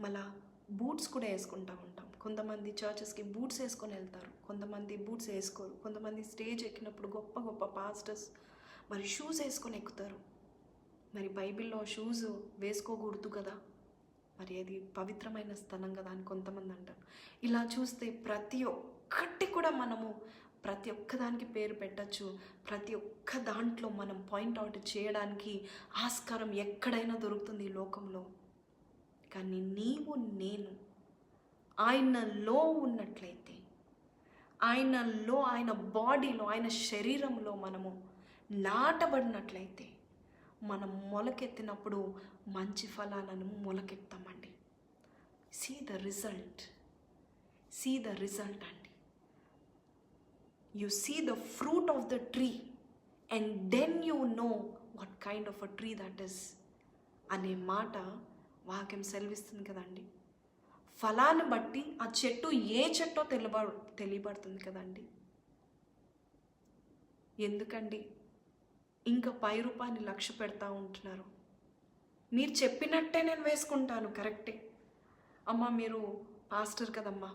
మళ్ళా బూట్స్ కూడా వేసుకుంటూ ఉంటాం. కొంతమంది చర్చెస్కి బూట్స్ వేసుకొని వెళ్తారు, కొంతమంది బూట్స్ వేసుకోరు. కొంతమంది స్టేజ్ ఎక్కినప్పుడు గొప్ప గొప్ప పాస్టర్స్ మరి షూస్ వేసుకొని ఎక్కుతారు. మరి బైబిల్లో షూస్ వేసుకోకూడదు కదా, మరి అది పవిత్రమైన స్థలం కదా అని కొంతమంది అంటారు. ఇలా చూస్తే ప్రతి ఒక్కటి కూడా మనము ప్రతి ఒక్కదానికి పేరు పెట్టచ్చు. ప్రతి ఒక్క దాంట్లో మనం పాయింట్అవుట్ చేయడానికి ఆస్కారం ఎక్కడైనా దొరుకుతుంది ఈ లోకంలో. కానీ నీవు నేను ఆయనలో ఉన్నట్లయితే, ఆయనలో, ఆయన బాడీలో, ఆయన శరీరంలో మనము నాటబడినట్లయితే, మనం మొలకెత్తినప్పుడు మంచి ఫలాలను మొలకెత్తామండి. సీ ద రిజల్ట్ అండి. You see the fruit of the tree and then you know what kind of a tree that is అనే మాట వాక్యం సెలవిస్తుంది కదండి. ఫలాన్ని బట్టి ఆ చెట్టు ఏ చెట్టో తెలియబడుతుంది కదండి. ఎందుకండి ఇంకా పై రూపాన్ని లక్ష్య పెడతా ఉంటున్నారు? మీరు చెప్పినట్టే నేను వేసుకుంటాను, కరెక్టే అమ్మా, మీరు పాస్టర్ కదమ్మా,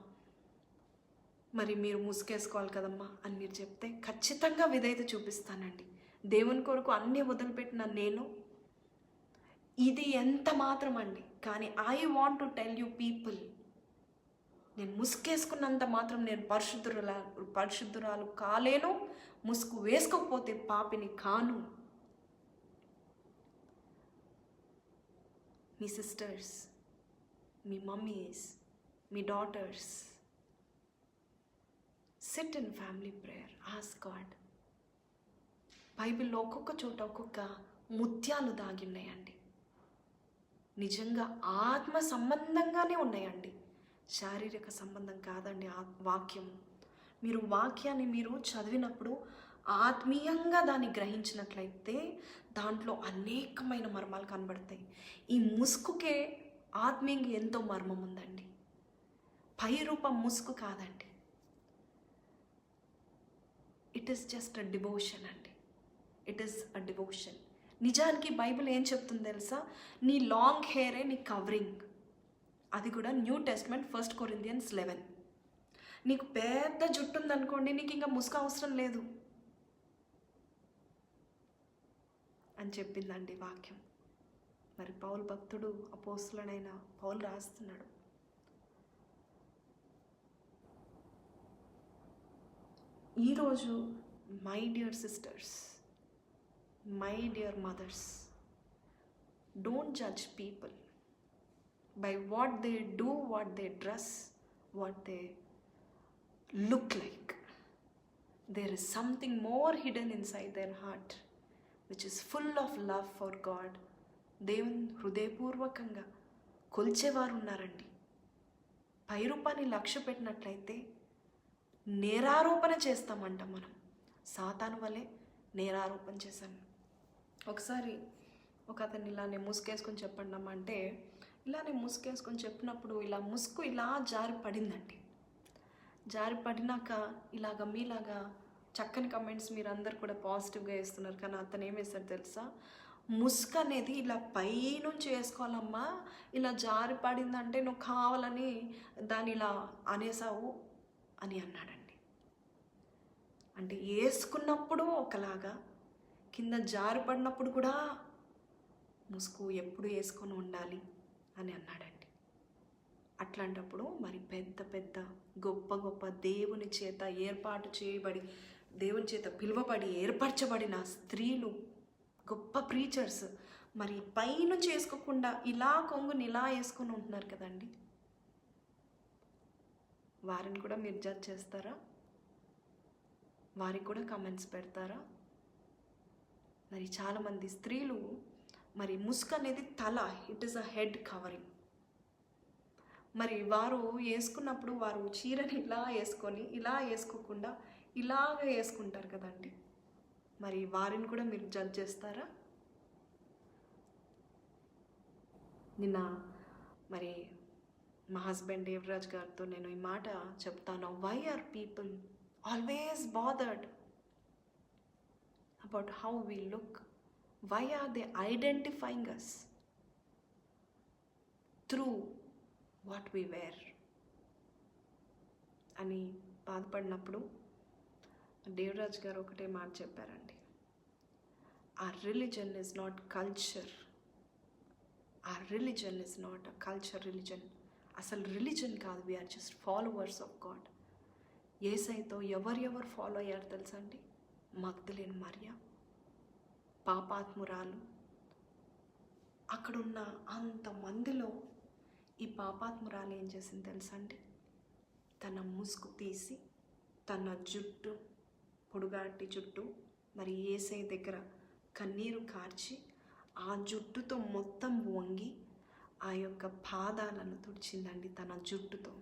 మరి మీరు ముసుగేసుకోవాలి కదమ్మా అని మీరు చెప్తే ఖచ్చితంగా విధేయత చూపిస్తానండి. దేవుని కొరకు అన్నీ వదిలిపెట్టిన నేను ఇది ఎంత మాత్రం అండి. కానీ I want to tell you people, నేను ముసుగేసుకున్నంత మాత్రం నేను పరిశుద్ధురాలు కాలేను. ముసుగు వేసుకోకపోతే పాపిని కాను. మీ సిస్టర్స్, మీ మమ్మీస్, మీ daughters, sit in family prayer, ask God. బైబిల్లో ఒక్కొక్క చోట ఒక్కొక్క ముత్యాలు దాగి ఉన్నాయండి. నిజంగా ఆత్మ సంబంధంగానే ఉన్నాయండి, శారీరక సంబంధం కాదండి. వాక్యం, మీరు వాక్యాన్ని మీరు చదివినప్పుడు ఆత్మీయంగా దాన్ని గ్రహించినట్లయితే దాంట్లో అనేకమైన మర్మాలు కనబడతాయి. ఈ ముసుగుకే ఆత్మీయంగా ఎంతో మర్మం ఉందండి. పై రూపం ముసుగు కాదండి, it is just a devotion అండి. It is a devotion. నిజానికి బైబిల్ ఏం చెప్తుంది తెలుసా? నీ లాంగ్ హెయిరే నీ కవరింగ్. అది కూడా న్యూ టెస్ట్మెంట్ 1 Corinthians 11. నీకు పెద్ద జుట్టు ఉందనుకోండి, నీకు ఇంకా ముసుగు అవసరం లేదు అని చెప్పిందండి వాక్యం. మరి పౌలు భక్తుడు, అపోస్తలుడైన పౌలు రాస్తున్నాడు, ఈరోజు my dear sisters, my dear mothers, don't judge people by what they do, what they dress, what they look like. There is something more hidden inside their heart, which is full of love for God. దేవుని హృదయపూర్వకంగా కొలిచేవారు ఉన్నారండి. పై రూపాన్ని లక్ష్య పెట్టినట్లయితే నేరారోపణ చేస్తామంట. మనం సాతాను వలె నేరారోపణ చేశాను. ఒకసారి ఒక అతన్ని ఇలానే ముసుగేసుకొని చెప్పండి అమ్మ అంటే, ఇలానే ముసుగేసుకొని చెప్పినప్పుడు ఇలా ముసుగు ఇలా జారి పడిందండి. జారి పడినాక ఇలాగ మీలాగా చక్కని కమెంట్స్ మీరు అందరు కూడా పాజిటివ్గా వేస్తున్నారు, కానీ అతను ఏం వేస్తాడు తెలుసా? ముసుగు అనేది ఇలా పైనుంచి వేసుకోవాలమ్మా, ఇలా జారి పడిందంటే నువ్వు కావాలని దాన్ని ఇలా అనేసావు అని అన్నాడండి. అంటే వేసుకున్నప్పుడు ఒకలాగా, కింద జారి పడినప్పుడు కూడా ముసుగు ఎప్పుడు వేసుకొని ఉండాలి అని అన్నాడండి. అట్లాంటప్పుడు మరి పెద్ద పెద్ద గొప్ప గొప్ప దేవుని చేత ఏర్పాటు చేయబడి, దేవుని చేత పిలువబడి ఏర్పరచబడిన స్త్రీలు, గొప్ప ప్రీచర్స్ మరి పైనుంచి వేసుకోకుండా ఇలా కొంగుని ఇలా వేసుకొని ఉంటున్నారు కదండి. వారిని కూడా మీరు జడ్జ్ చేస్తారా? వారికి కూడా కమెంట్స్ పెడతారా? మరి చాలామంది స్త్రీలు మరి ముసుగు అనేది తల, it is a head covering. మరి వారు వేసుకున్నప్పుడు వారు చీరని ఇలా వేసుకొని ఇలా వేసుకోకుండా ఇలాగ వేసుకుంటారు కదండి. మరి వారిని కూడా మీరు జడ్జ్ చేస్తారా? నిన్న మరి మా హస్బెండ్ దేవరాజ్ గారితో నేను ఈ మాట చెప్తాను. Why are people always bothered about how we look? Why are they identifying us through what we wear? అని బాధపడినప్పుడు దేవరాజ్ గారు ఒకటే మాట చెప్పారండి. Our religion is not culture. Our religion is not a culture religion. అసలు రిలీజన్ కాదు, we are just followers of God. యేసయ్యతో ఎవరు follow అయ్యారు తెలుసా అండి? మగ్దలేని మరియా, పాపాత్మురాలు. అక్కడున్న అంతమందిలో ఈ పాపాత్మురాలు ఏం చేసింది తెలుసా అండి? తన ముసుగు తీసి తన జుట్టు, పొడుగాటి జుట్టు, మరి యేసయ్య దగ్గర కన్నీరు కార్చి ఆ జుట్టుతో మొత్తం వంగి ఆ యొక్క పాదాలను తుడిచిందండి తన జుట్టుతో.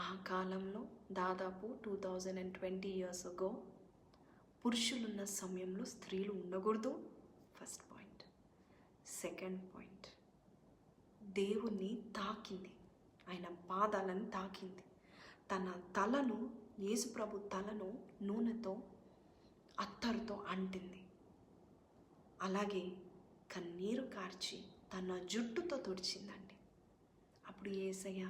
ఆ కాలంలో దాదాపు 2020 years ago పురుషులున్న సమయంలో స్త్రీలు ఉండకూడదు. First point. సెకండ్ పాయింట్, దేవుణ్ణి తాకింది, ఆయన పాదాలను తాకింది. తన తలను, యేసుప్రభు తలను నూనెతో అత్తరుతో అంటింది. అలాగే కన్నీరు కార్చి తన జుట్టుతో తుడిచిందండి. అప్పుడు యేసయ్య,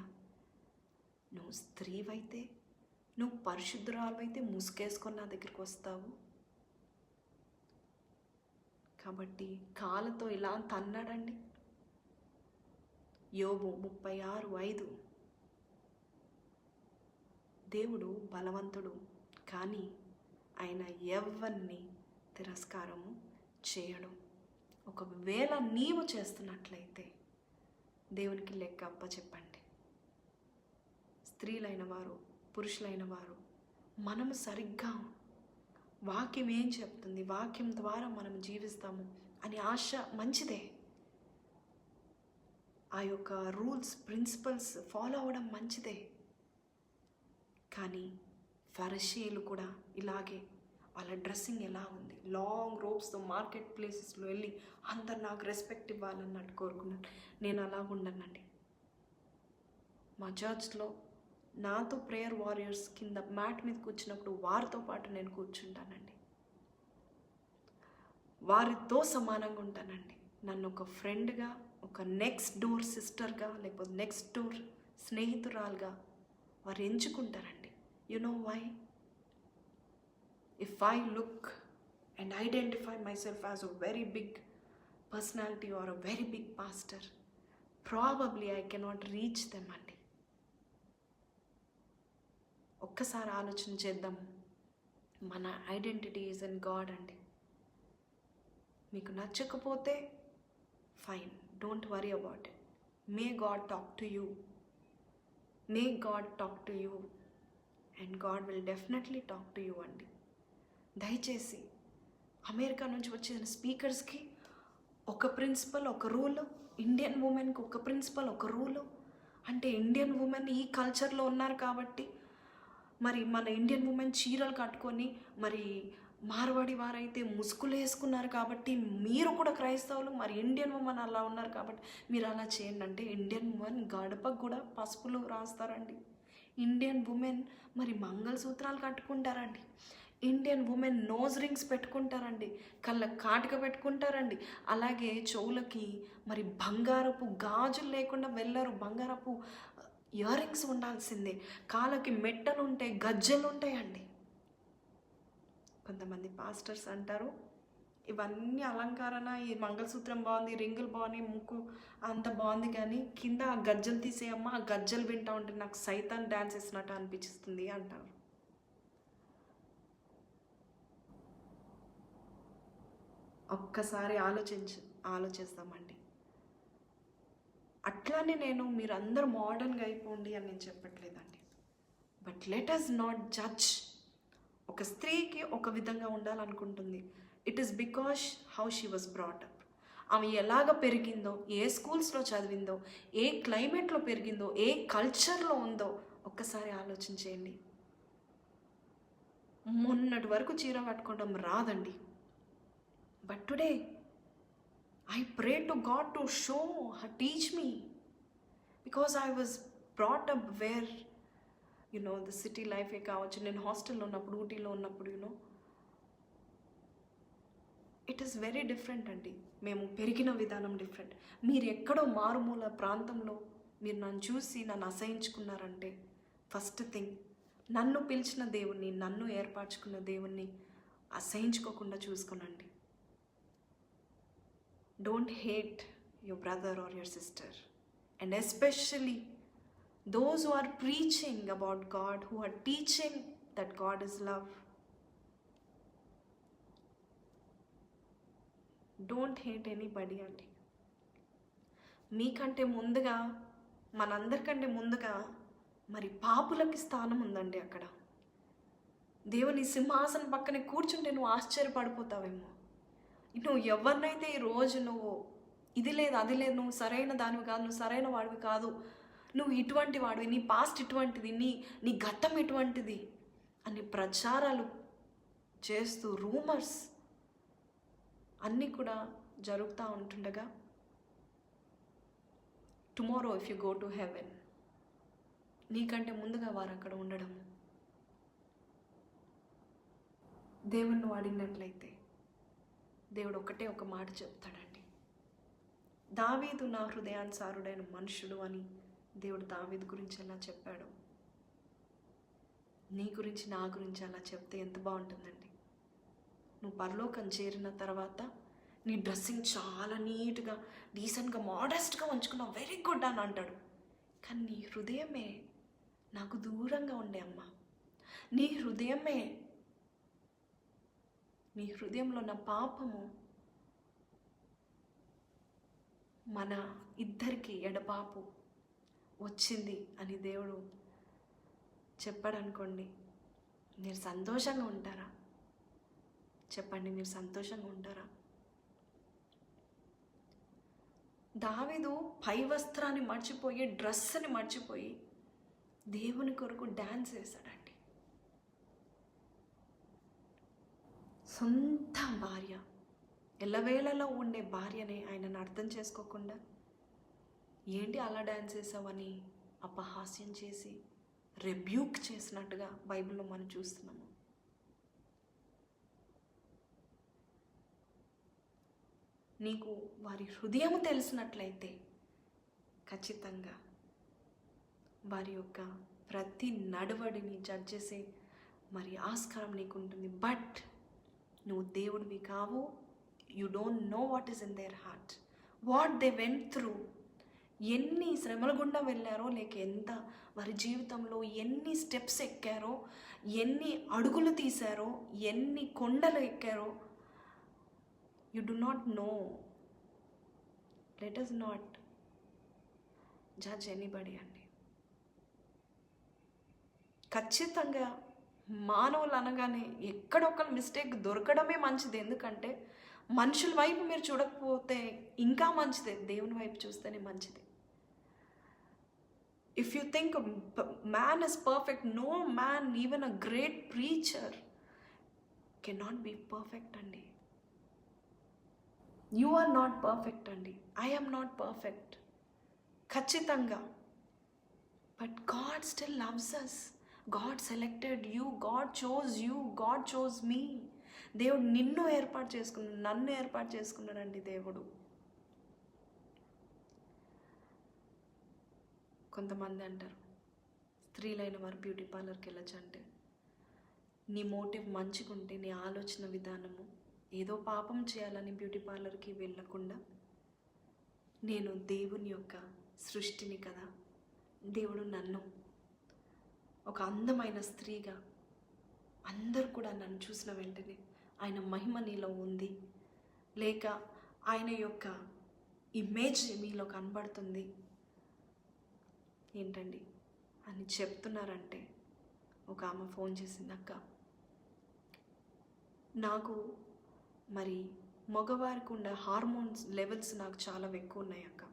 నువ్వు స్త్రీవైతే, నువ్వు పరిశుద్ధురాలైతే ముసుగేసుకొని నా దగ్గరికి వస్తావు, కాబట్టి కాళ్ళతో ఇలా తన్నాడండి. యోబు 36:5. దేవుడు బలవంతుడు, కానీ ఆయన ఎవరిని తిరస్కారము చేయడు. ఒకవేళ నీవు చేస్తున్నట్లయితే దేవునికి లెక్క అప్పచెప్పండి. స్త్రీలైన వారు, పురుషులైన వారు, మనము సరిగ్గా వాక్యం ఏం చెప్తుంది, వాక్యం ద్వారా మనం జీవిస్తాము అని ఆశ మంచిదే. ఆ యొక్క రూల్స్, ప్రిన్సిపల్స్ ఫాలో అవ్వడం మంచిదే. కానీ ఫరిసీయులు కూడా ఇలాగే, వాళ్ళ డ్రెస్సింగ్ ఎలా ఉంది, లాంగ్ రోప్స్తో మార్కెట్ ప్లేసెస్లో వెళ్ళి అందరు నాకు రెస్పెక్ట్ ఇవ్వాలన్నట్టు కోరుకున్నాను. నేను అలాగ ఉండనండి. మా చర్చ్లో నాతో ప్రేయర్ వారియర్స్ కింద మ్యాట్ మీద కూర్చున్నప్పుడు వారితో పాటు నేను కూర్చుంటానండి, వారితో సమానంగా ఉంటానండి. నన్ను ఒక ఫ్రెండ్గా, ఒక నెక్స్ట్ డోర్ సిస్టర్గా, లేకపోతే నెక్స్ట్ డోర్ స్నేహితురాలుగా వారు ఎంచుకుంటారండి. You know why? If I look and identify myself as a very big personality or a very big pastor, probably I cannot reach them అండి. ఒక్కసారి ఆలోచన చేద్దాం. మన ఐడెంటిటీ ఈజ్ ఇన్ గాడ్ అండి. మీకు నచ్చకపోతే fine, don't worry about it. May God talk to you, may God talk to you, and God will definitely talk to you అండి. దయచేసి అమెరికా నుంచి వచ్చిన స్పీకర్స్కి ఒక ప్రిన్సిపల్, ఒక రూలు, ఇండియన్ ఉమెన్కి ఒక ప్రిన్సిపల్, ఒక రూలు. అంటే ఇండియన్ ఉమెన్ ఈ కల్చర్లో ఉన్నారు కాబట్టి మరి మన ఇండియన్ ఉమెన్ చీరలు కట్టుకొని, మరి మార్వాడి వారైతే ముసుగులు వేసుకున్నారు కాబట్టి మీరు కూడా క్రైస్తవులు, మరి ఇండియన్ ఉమెన్ అలా ఉన్నారు కాబట్టి మీరు అలా చేయండి. అంటే ఇండియన్ ఉమెన్ గడపకు కూడా పసుపులు రాస్తారండి. ఇండియన్ ఉమెన్ మరి మంగళసూత్రాలు కట్టుకుంటారండి. ఇండియన్ ఉమెన్ నోజ్ రింగ్స్ పెట్టుకుంటారండి, కళ్ళకు కాటుక పెట్టుకుంటారండి. అలాగే చెవులకి మరి బంగారపు గాజులు లేకుండా వెళ్ళరు, బంగారపు ఇయర్ రింగ్స్ ఉండాల్సిందే. కాళ్ళకి మెట్టలు ఉంటాయి, గజ్జలు ఉంటాయండి. కొంతమంది పాస్టర్స్ అంటారు ఇవన్నీ అలంకరణ, ఈ మంగళసూత్రం బాగుంది, రింగులు బాగున్నాయి, ముక్కు అంత బాగుంది, కానీ కింద ఆ గజ్జలు తీసేయమ్మా, ఆ గజ్జలు వింటా ఉంటే నాకు సైతాన్ డ్యాన్స్ వేసినట్టు అనిపిస్తుంది అంటారు. ఒక్కసారి ఆలోచిస్తామండి. అట్లానే మీరు అందరూ మోడర్న్గా అయిపోండి అని నేను చెప్పట్లేదండి, but let us not judge. ఒక స్త్రీకి ఒక విధంగా ఉండాలనుకుంటుంది, it is because how she was brought up. ఆమె ఎలాగ పెరిగిందో, ఏ స్కూల్స్లో చదివిందో, ఏ క్లైమేట్లో పెరిగిందో, ఏ కల్చర్లో ఉందో ఒక్కసారి ఆలోచించేయండి. మొన్నటి వరకు చీర కట్టుకోవడం రాదండి, but today I pray to God to show her, teach me, because I was brought up where the city life ఏ కావచ్చు, నేను హాస్టల్లో ఉన్నప్పుడు, ఊటీలో ఉన్నప్పుడు ఇట్ ఈస్ వెరీ డిఫరెంట్ అండి. మేము పెరిగిన విధానం డిఫరెంట్. మీరు ఎక్కడో మారుమూల ప్రాంతంలో మీరు నన్ను చూసి నన్ను అసహించుకున్నారంటే, ఫస్ట్ థింగ్ నన్ను పిలిచిన దేవుణ్ణి, నన్ను ఏర్పరచుకున్న దేవుణ్ణి అసహించుకోకుండా చూసుకోనండి. Don't hate your brother or your sister, and especially those who are preaching about God, who are teaching that God is love. Don't hate anybody అండి. మీకంటే ముందుగా, మనందరికంటే ముందుగా మరి పాపులకి స్థానం ఉందండి అక్కడ. దేవుని సింహాసనం పక్కనే కూర్చుంటే నువ్వు ఆశ్చర్యపడిపోతావేమో. నువ్వు ఎవరినైతే ఈరోజు నువ్వు ఇది లేదు, అది లేదు, నువ్వు సరైన దానివి కాదు, నువ్వు సరైన వాడివి కాదు, నువ్వు ఇటువంటి వాడివి, నీ పాస్ట్ ఇటువంటిది, నీ గతం ఇటువంటిది అని ప్రచారాలు చేస్తూ రూమర్స్ అన్నీ కూడా జరుగుతూ ఉంటుండగా, tomorrow if you go to heaven, నీకంటే ముందుగా వారు అక్కడ ఉండడం, దేవుణ్ణి వాడినట్లయితే దేవుడు ఒక మాట చెప్తాడండి. దావీదు నా హృదయానుసారుడైన మనుషుడు అని దేవుడు దావీదు గురించి ఎలా చెప్పాడు, నీ గురించి, నా గురించి అలా చెప్తే ఎంత బాగుంటుందండి. నువ్వు పరలోకం చేరిన తర్వాత నీ డ్రెస్సింగ్ చాలా నీట్గా, డీసెంట్గా, మోడెస్ట్గా ఉంచుకున్నావు, వెరీ గుడ్ అని అంటాడు. కానీ నీ హృదయమే నాకు దూరంగా ఉండే అమ్మ, నీ హృదయంలో నా పాపము మన ఇద్దరికి ఎడపాపు వచ్చింది అని దేవుడు చెప్పాడు అనుకోండి, మీరు సంతోషంగా ఉంటారా? చెప్పండి, మీరు సంతోషంగా ఉంటారా? దావీదు పై వస్త్రాన్ని మర్చిపోయి, డ్రెస్ని మర్చిపోయి దేవుని కొరకు డ్యాన్స్ వేశాడండి. సొంత భార్య, ఎల్లవేళలో ఉండే భార్యనే ఆయనను అర్థం చేసుకోకుండా ఏంటి అలా డ్యాన్స్ చేసావని అపహాస్యం చేసి రెబ్యూక్ చేసినట్టుగా బైబిల్లో మనం చూస్తున్నాము. నీకు వారి హృదయం తెలిసినట్లయితే ఖచ్చితంగా వారి యొక్క ప్రతి నడవడిని జడ్జ్ చేసే మరి ఆస్కారం నీకు ఉంటుంది. బట్ నువ్వు దేవుడివి కావు. You don't know what is in their heart, what they went through, ఎన్ని శ్రమల గుండా వెళ్ళారో, లేక ఎంత వారి జీవితంలో ఎన్ని స్టెప్స్ ఎక్కారో, ఎన్ని అడుగులు తీశారో, ఎన్ని కొండలు ఎక్కారో, you do not know. Let us not judge anybody అండి. ఖచ్చితంగా మానవులు అనగానే ఎక్కడొక్కరు మిస్టేక్ దొరకడమే మంచిది. ఎందుకంటే మనుషుల వైపు మీరు చూడకపోతే ఇంకా మంచిదే, దేవుని వైపు చూస్తేనే మంచిది. If you think a man is perfect, no man, even a great preacher, cannot be perfect andi. You are not perfect andi. I am not perfect. Khachitanga. But God still loves us. God selected you. God chose you. God chose me. దేవుడు నిన్ను ఏర్పాటు చేసుకున్నాడు, నన్ను ఏర్పాటు చేసుకున్నాడండి దేవుడు. కొంతమంది అంటారు, స్త్రీలైన వారు బ్యూటీ పార్లర్కి వెళ్ళచ్చు అంటే, నీ మోటివ్ మంచిగా ఉంటే, నీ ఆలోచన విధానము ఏదో పాపం చేయాలని బ్యూటీ పార్లర్కి వెళ్ళకుండా, నేను దేవుని యొక్క సృష్టిని కదా, దేవుడు నన్ను ఒక అందమైన స్త్రీగా, అందరూ కూడా నన్ను చూసిన వెంటనే ఆయన మహిమ నీలో ఉంది, లేక ఆయన యొక్క ఇమేజ్ మీలో కనబడుతుంది ఏంటండి అని చెప్తున్నారంటే, ఒక ఆమె ఫోన్ చేసింది, అక్క నాకు మరి మగవారికి ఉండే హార్మోన్స్ లెవెల్స్ నాకు చాలా ఎక్కువ ఉన్నాయి అక్క,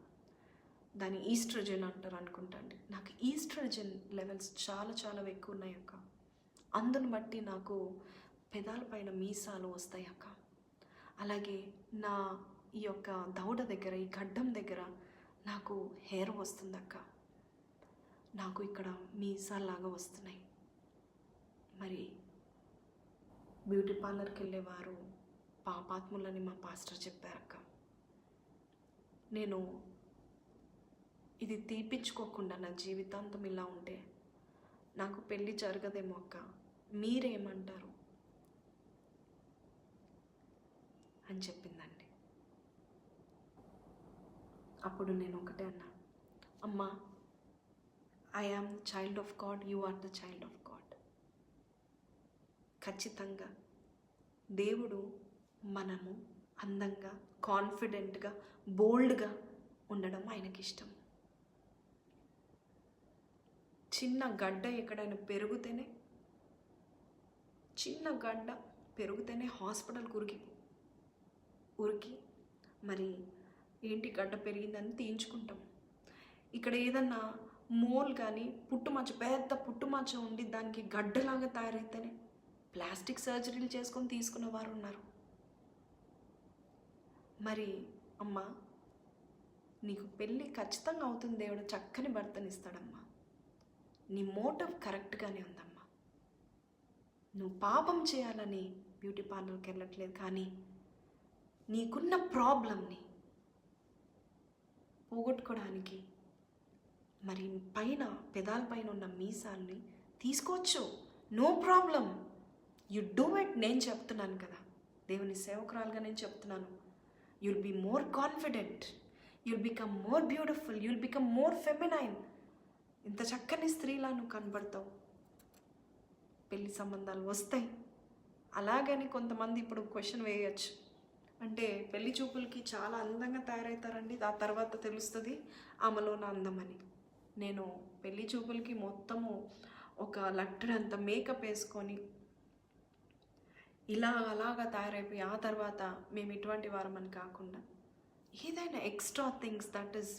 దాన్ని ఈస్ట్రోజన్ అంటారు అనుకుంటా అండి. నాకు ఈస్ట్రోజన్ లెవెల్స్ చాలా చాలా ఎక్కువ ఉన్నాయి అక్క, అందుని బట్టి నాకు పెదాల పైన మీసాలు వస్తాయి అక్క, అలాగే నా ఈ యొక్క దవడ దగ్గర, ఈ గడ్డం దగ్గర నాకు హెయిర్ వస్తుంది అక్క, నాకు ఇక్కడ మీసాల్లాగా వస్తున్నాయి. మరి బ్యూటీ పార్లర్కి వెళ్ళేవారు పాపాత్ములని మా పాస్టర్ చెప్పారక్క. నేను ఇది తీపించుకోకుండా నా జీవితాంతం ఇలా ఉంటే నాకు పెళ్ళి జరగదేమో అక్క, మీరేమంటారు అని చెప్పిందండి. అప్పుడు నేను ఒకటే అన్నా, అమ్మా, I am the child of God, you are the child of God. ఖచ్చితంగా దేవుడు మనము అందంగా, కాన్ఫిడెంట్గా, బోల్డ్గా ఉండడం ఆయనకి ఇష్టం. చిన్న గడ్డ ఎక్కడైనా పెరుగుతేనే హాస్పిటల్కి ఉరికి మరి ఏంటి గడ్డ పెరిగిందని తీయించుకుంటాం. ఇక్కడ ఏదన్నా మోల్ కానీ పెద్ద పుట్టుమచ్చ ఉండి దానికి గడ్డలాగా తయారైతేనే ప్లాస్టిక్ సర్జరీలు చేసుకొని తీసుకున్న వారు ఉన్నారు. మరి అమ్మ, నీకు పెళ్ళి ఖచ్చితంగా అవుతుంది, దేవుడు చక్కని భర్తనిస్తాడమ్మా, నీ మోటివ్ కరెక్ట్గానే ఉందమ్మా, నువ్వు పాపం చేయాలని బ్యూటీ పార్లర్కి వెళ్ళట్లేదు, కానీ నీకున్న ప్రాబ్లంని పోగొట్టుకోవడానికి మరి పెదాల పైన ఉన్న మీసాల్ని తీసుకోవచ్చు, no problem, you do it. నేను చెప్తున్నాను కదా, దేవుని సేవకురాలుగా నేను చెప్తున్నాను, you'll be more confident, you'll become more beautiful, you'll become more feminine. ఇంత చక్కని స్త్రీలా నువ్వు కనబడతావు, పెళ్లి సంబంధాలు వస్తాయి. అలాగని కొంతమంది ఇప్పుడు క్వశ్చన్ వేయచ్చు, అంటే పెళ్లి చూపులకి చాలా అందంగా తయారవుతారండి, ఆ తర్వాత తెలుస్తుంది ఆమెలోన అందమని. నేను పెళ్లి చూపులకి మొత్తము ఒక లట్టడంత మేకప్ వేసుకొని అలాగా తయారైపోయి ఆ తర్వాత మేము ఇటువంటి వారమని కాకుండా, ఏదైనా extra things that is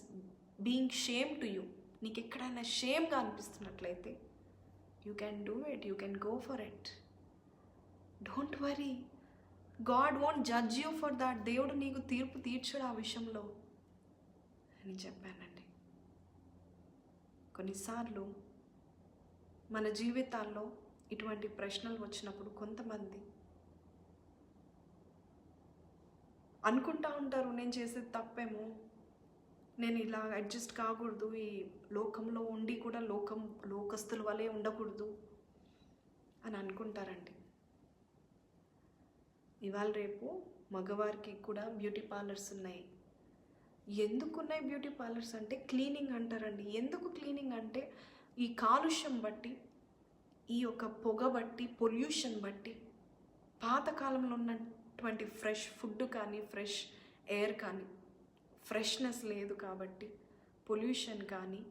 being shame to you, నీకు ఎక్కడైనా షేమ్గా అనిపిస్తున్నట్లయితే you can do it, you can go for it, don't worry, God won't judge you for that. దేవుడు నీకు తీర్పు తీర్చడు ఆ విషయంలో అని చెప్పానండి. కొన్నిసార్లు మన జీవితాల్లో ఇటువంటి ప్రశ్నలు వచ్చినప్పుడు కొంతమంది అనుకుంటా ఉంటారు, నేను చేసేది తప్పేమో, నేను ఇలా అడ్జస్ట్ కాకూడదు, ఈ లోకంలో ఉండి కూడా లోకస్తుల వలె ఉండకూడదు అని అనుకుంటారండి. ఇవాళ రేపు మగవారికి కూడా బ్యూటీ పార్లర్స్ ఉన్నాయి. ఎందుకున్నాయి బ్యూటీ పార్లర్స్ అంటే క్లీనింగ్ అంటారండి. ఎందుకు క్లీనింగ్ అంటే ఈ కాలుష్యం బట్టి ఈ యొక్క పొగ బట్టి, పొల్యూషన్ బట్టి, పాతకాలంలో ఉన్నటువంటి ఫ్రెష్ ఫుడ్ కానీ, ఫ్రెష్ ఎయిర్ కానీ, ఫ్రెష్నెస్ లేదు కాబట్టి, పొల్యూషన్ కానీ,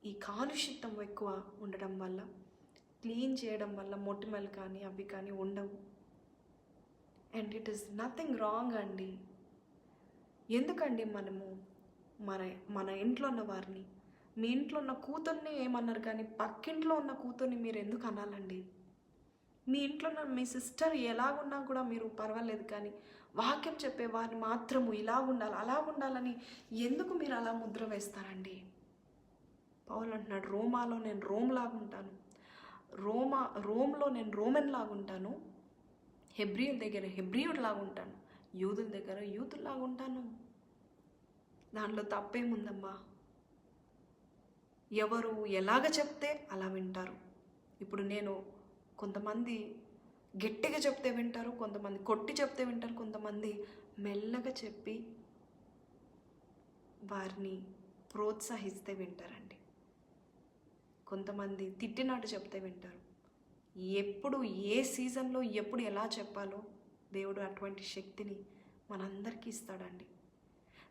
ఈ కాలుష్యం ఎక్కువ ఉండడం వల్ల, క్లీన్ చేయడం వల్ల మొటిమలు కానీ అవి కానీ ఉండవు. And it is nothing wrong అండి. ఎందుకండి మనము మన ఇంట్లో ఉన్న వారిని, మీ ఇంట్లో ఉన్న కూతుర్ని ఏమన్నారు కానీ పక్కింట్లో ఉన్న కూతుర్ని మీరు ఎందుకు అనాలండి? మీ ఇంట్లో ఉన్న మీ సిస్టర్ ఎలాగున్నా కూడా మీరు పర్వాలేదు, కానీ వాక్యం చెప్పే వారిని మాత్రము ఇలాగుండాలి అలాగుండాలని ఎందుకు మీరు అలా ముద్ర వేస్తారండి? పౌలు అంటున్నాడు, రోమాలో నేను రోమ్లాగుంటాను, రోమ్లో నేను రోమన్ లాగుంటాను, హెబ్రియుల దగ్గర హెబ్రియుడు లాగుంటాను, యూదుల దగ్గర యూదులాగుంటాను. దాంట్లో తప్పేముందమ్మా? ఎవరు ఎలాగ చెప్తే అలా వింటారు. ఇప్పుడు నేను కొంతమంది గట్టిగా చెప్తే వింటారు, కొంతమంది కొట్టి చెప్తే వింటారు, కొంతమంది మెల్లగా చెప్పి వారిని ప్రోత్సహిస్తే వింటారండి. కొంతమంది తిట్టినట్టు చెప్తే వింటారు. ఎప్పుడు ఏ సీజన్లో ఎప్పుడు ఎలా చెప్పాలో దేవుడు అటువంటి శక్తిని మనందరికీ ఇస్తాడండి.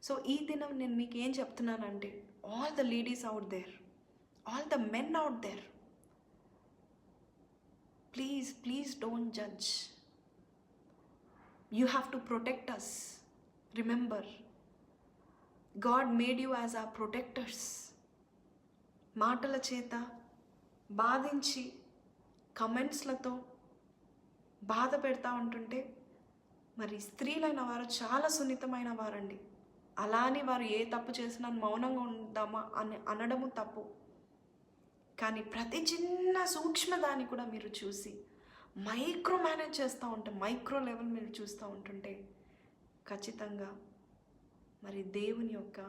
సో ఈ దినం నేను మీకు ఏం చెప్తున్నానంటే, all the ladies out there, all the men out there, please don't judge. You have to protect us. Remember, God made you as our protectors. మాటల చేత బాధించి కమెంట్స్లతో బాధ పెడతా ఉంటుంటే, మరి స్త్రీలైన వారు చాలా సున్నితమైన వారండి. అలా అని వారు ఏ తప్పు చేసినా మౌనంగా ఉందామా అని అనడము తప్పు. కానీ ప్రతి చిన్న సూక్ష్మదాన్ని కూడా మీరు చూసి మైక్రో మేనేజ్ చేస్తూ ఉంటే, మైక్రో లెవెల్ మీరు చూస్తూ ఉంటుంటే ఖచ్చితంగా మరి దేవుని యొక్క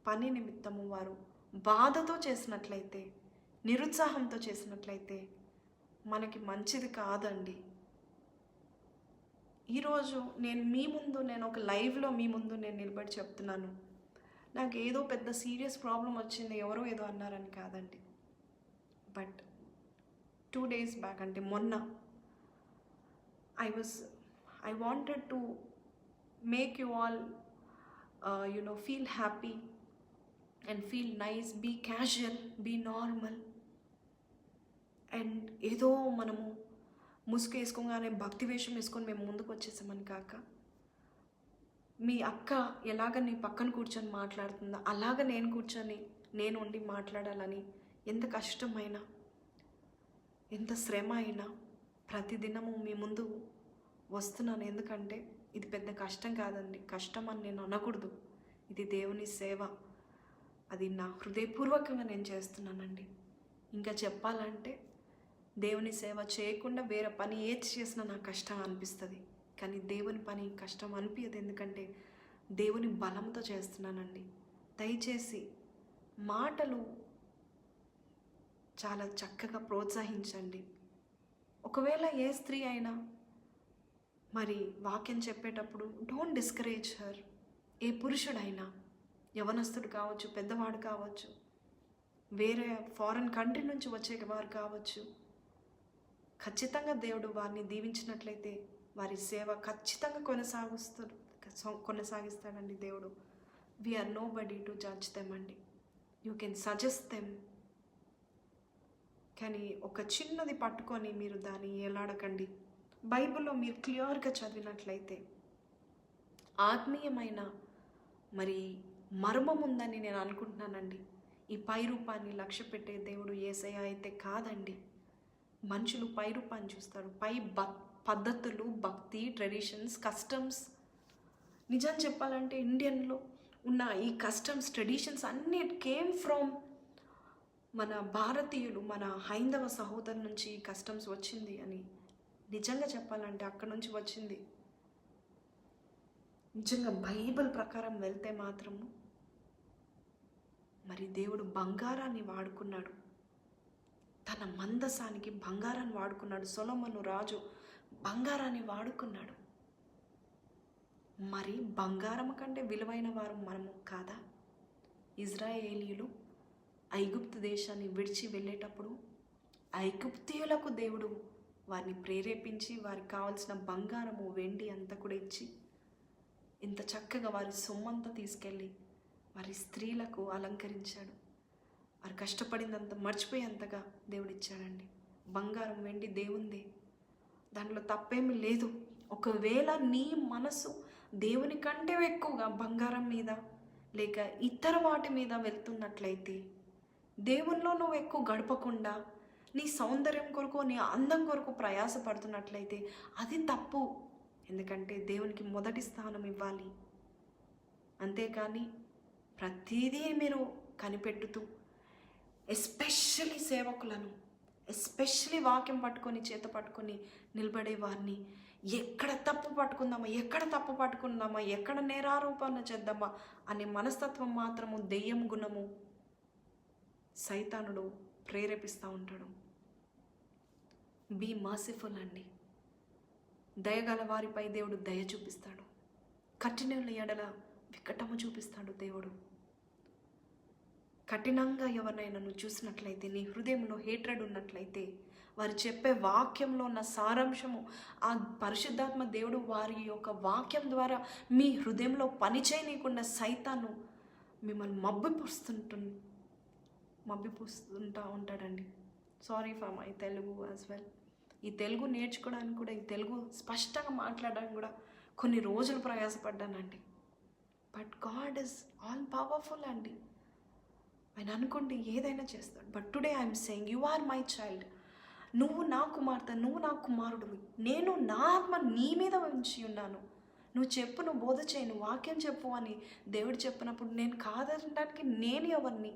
పని నిమిత్తము వారు బాధతో చేసినట్లయితే, నిరుత్సాహంతో చేసినట్లయితే మనకి మంచిది కాదండి. ఈరోజు నేను ఒక లైవ్లో మీ ముందు నేను నిలబడి చెప్తున్నాను. నాకు ఏదో పెద్ద సీరియస్ ప్రాబ్లం వచ్చింది, ఎవరో ఏదో అన్నారని కాదండి. బట్ 2 days బ్యాక్, అంటే మొన్న, I wanted to make you all feel happy and feel nice, be casual, be normal. And ఏదో మనము ముసుగు వేసుకోగానే భక్తి వేషం వేసుకొని మేము ముందుకు వచ్చేసామని కాక, మీ అక్క ఎలాగ నీ పక్కన కూర్చొని మాట్లాడుతుందో అలాగ నేను ఉండి మాట్లాడాలని ఎంత కష్టమైనా, ఎంత శ్రమ అయినా ప్రతిదినము మీ ముందు వస్తున్నాను. ఎందుకంటే ఇది పెద్ద కష్టం కాదండి, కష్టం అని నేను అనకూడదు. ఇది దేవుని సేవ, అది నా హృదయపూర్వకంగా నేను చేస్తున్నానండి. ఇంకా చెప్పాలంటే దేవుని సేవ చేయకుండా వేరే పని ఏది చేసినా నాకు కష్టం అనిపిస్తుంది, కానీ దేవుని పని కష్టం అనిపించదు. ఎందుకంటే దేవుని బలంతో చేస్తున్నానండి. దయచేసి మాటలు చాలా చక్కగా ప్రోత్సహించండి. ఒకవేళ ఏ స్త్రీ అయినా మరి వాక్యం చెప్పేటప్పుడు డోంట్ డిస్కరేజ్ హర్. ఏ పురుషుడైనా, యవనస్తుడు కావచ్చు, పెద్దవాడు కావచ్చు, వేరే ఫారెన్ కంట్రీ నుంచి వచ్చేవారు కావచ్చు, ఖచ్చితంగా దేవుడు వారిని దీవించినట్లయితే వారి సేవ ఖచ్చితంగా కొనసాగిస్తాడండి దేవుడు. We are nobody to judge them అండి. యూ కెన్ సజెస్ట్ దెమ్, కానీ ఒక చిన్నది పట్టుకొని మీరు దాన్ని ఎలాడకండి. బైబిల్లో మీరు క్లియర్గా చదివినట్లయితే ఆత్మీయమైన మరి మర్మం ఉందని నేను అనుకుంటున్నానండి. ఈ పై రూపాన్ని లక్ష్య పెట్టే దేవుడు యేసయ్య అయితే కాదండి. మనుషులు పై రూపాన్ని చూస్తారు, పై పద్ధతులు, భక్తి, ట్రెడిషన్స్, కస్టమ్స్. నిజం చెప్పాలంటే ఇండియన్లో ఉన్న ఈ కస్టమ్స్, ట్రెడిషన్స్ అన్నీ ఇట్ కేమ్ ఫ్రమ్ మన భారతీయులు, మన హైందవ సహోదరు నుంచి ఈ కస్టమ్స్ వచ్చింది అని నిజంగా చెప్పాలంటే అక్కడ నుంచి వచ్చింది. నిజంగా బైబిల్ ప్రకారం వెళ్తే మాత్రము మరి దేవుడు బంగారాన్ని వాడుకున్నాడు, తన మందసానికి బంగారాన్ని వాడుకున్నాడు. సొలొమోను రాజు బంగారాన్ని వాడుకున్నాడు. మరి బంగారం కంటే విలువైన వారు మనము కాదా? ఇజ్రాయేలీయులు ఐగుప్తు దేశాన్ని విడిచి వెళ్ళేటప్పుడు ఐగుప్తీయులకు దేవుడు వారిని ప్రేరేపించి వారికి కావాల్సిన బంగారము వెండి అంతా కూడా ఇచ్చి ఇంత చక్కగా వారి సొమ్మంతా తీసుకెళ్ళి వారి స్త్రీలకు అలంకరించాడు. వారు కష్టపడిందంత మర్చిపోయేంతగా దేవుడు ఇచ్చాడండి. బంగారం వెండి దేవుందే, దాంట్లో తప్పేమీ లేదు. ఒకవేళ నీ మనసు దేవుని కంటే ఎక్కువగా బంగారం మీద లేక ఇతర వాటి మీద వెళ్తున్నట్లయితే, దేవునిలో నువ్వు ఎక్కువ గడపకుండా నీ సౌందర్యం కొరకు నీ అందం కొరకు ప్రయాసపడుతున్నట్లయితే అది తప్పు. ఎందుకంటే దేవునికి మొదటి స్థానం ఇవ్వాలి. అంతేకాని ప్రతిదీ మీరు కనిపెట్టుతూ, ఎస్పెషల్లీ సేవకులను, ఎస్పెషల్లీ వాక్యం పట్టుకొని చేత పట్టుకొని నిలబడే వారిని ఎక్కడ తప్పు పట్టుకుందామా, ఎక్కడ నేరారోపణ చేద్దామా అనే మనస్తత్వం మాత్రము, దెయ్యం గుణము సైతానుడు ప్రేరేపిస్తూ ఉంటాడు. బీ మర్సిఫుల్ అండి. దయగల వారిపై దేవుడు దయ చూపిస్తాడు. కఠినుల ఎడల వికటము చూపిస్తాడు దేవుడు. కఠినంగా ఎవరినైనా నువ్వు చూసినట్లయితే, నీ హృదయంలో హేట్రెడ్ ఉన్నట్లయితే, వారు చెప్పే వాక్యంలో ఉన్న సారాంశము, ఆ పరిశుద్ధాత్మ దేవుడు వారి యొక్క వాక్యం ద్వారా మీ హృదయంలో పనిచేయనీయకుండా సైతాను మిమ్మల్ని మబ్బిపూస్తుంటా ఉంటాడండి. Sorry for my Telugu as well. ఈ తెలుగు నేర్చుకోవడానికి కూడా, ఈ తెలుగు స్పష్టంగా మాట్లాడడానికి కూడా కొన్ని రోజులు ప్రయాసపడ్డానండి. But God is all powerful అండి. ఆయన అనుకుంటే ఏదైనా చేస్తాడు. But today I'm saying, you are my child. నువ్వు నా కుమార్తె, నువ్వు నా కుమారుడివి. నేను నా ఆత్మ నీ మీద ఉంచి ఉన్నాను. నువ్వు చెప్పు, నువ్వు బోధ చేయి, నువ్వు వాక్యం చెప్పు అని దేవుడు చెప్పినప్పుడు నేను కాదనడానికి నేను ఎవరిని?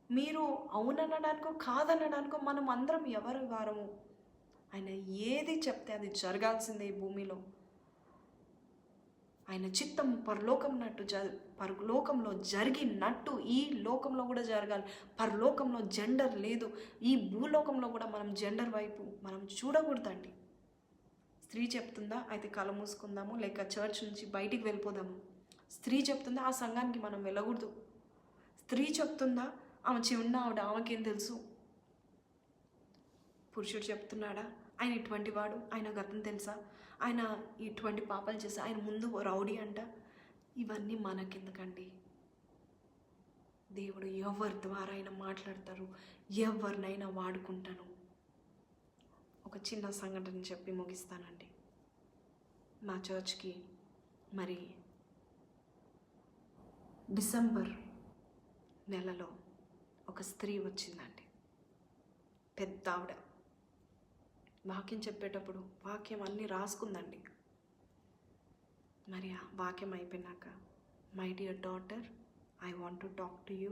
మీరు అవుననడానికో కాదనడానికో మనం అందరం ఎవరు వారము? ఆయన ఏది చెప్తే అది జరగాల్సిందే ఈ భూమిలో. ఆయన చిత్తం పరలోకంలో జరిగినట్టు ఈ లోకంలో కూడా జరగాలి. పరలోకంలో జెండర్ లేదు, ఈ భూలోకంలో కూడా మనం జెండర్ వైపు మనం చూడకూడదండి. స్త్రీ చెప్తుందా, అయితే కళ్ళ మూసుకుందాము, లేక చర్చ్ నుంచి బయటికి వెళ్ళిపోదాము. స్త్రీ చెప్తుందా, ఆ సంఘానికి మనం వెళ్ళకూడదు. స్త్రీ చెప్తుందా, ఆమె చిన్న ఆమెకేం తెలుసు. పురుషుడు చెప్తున్నాడా, ఆయన ఇటువంటి వాడు, ఆయన గతం తెలుసా, ఆయన ఇటువంటి పాపాలు చేసి ఆయన ముందు రౌడీ అంట. ఇవన్నీ మనకెందుకండి? దేవుడు ఎవరి ద్వారా అయినా మాట్లాడతారు, ఎవరినైనా వాడుకుంటాను. ఒక చిన్న సంఘటన చెప్పి ముగిస్తానండి. మా చర్చ్కి మరి డిసెంబర్ నెలలో ఒక స్త్రీ వచ్చిందండి. పెద్ద ఆవిడ. వాక్యం చెప్పేటప్పుడు వాక్యం అన్నీ రాసుకుందండి. మరి ఆ వాక్యం అయిపోయినాక, my dear daughter, I want to talk to you.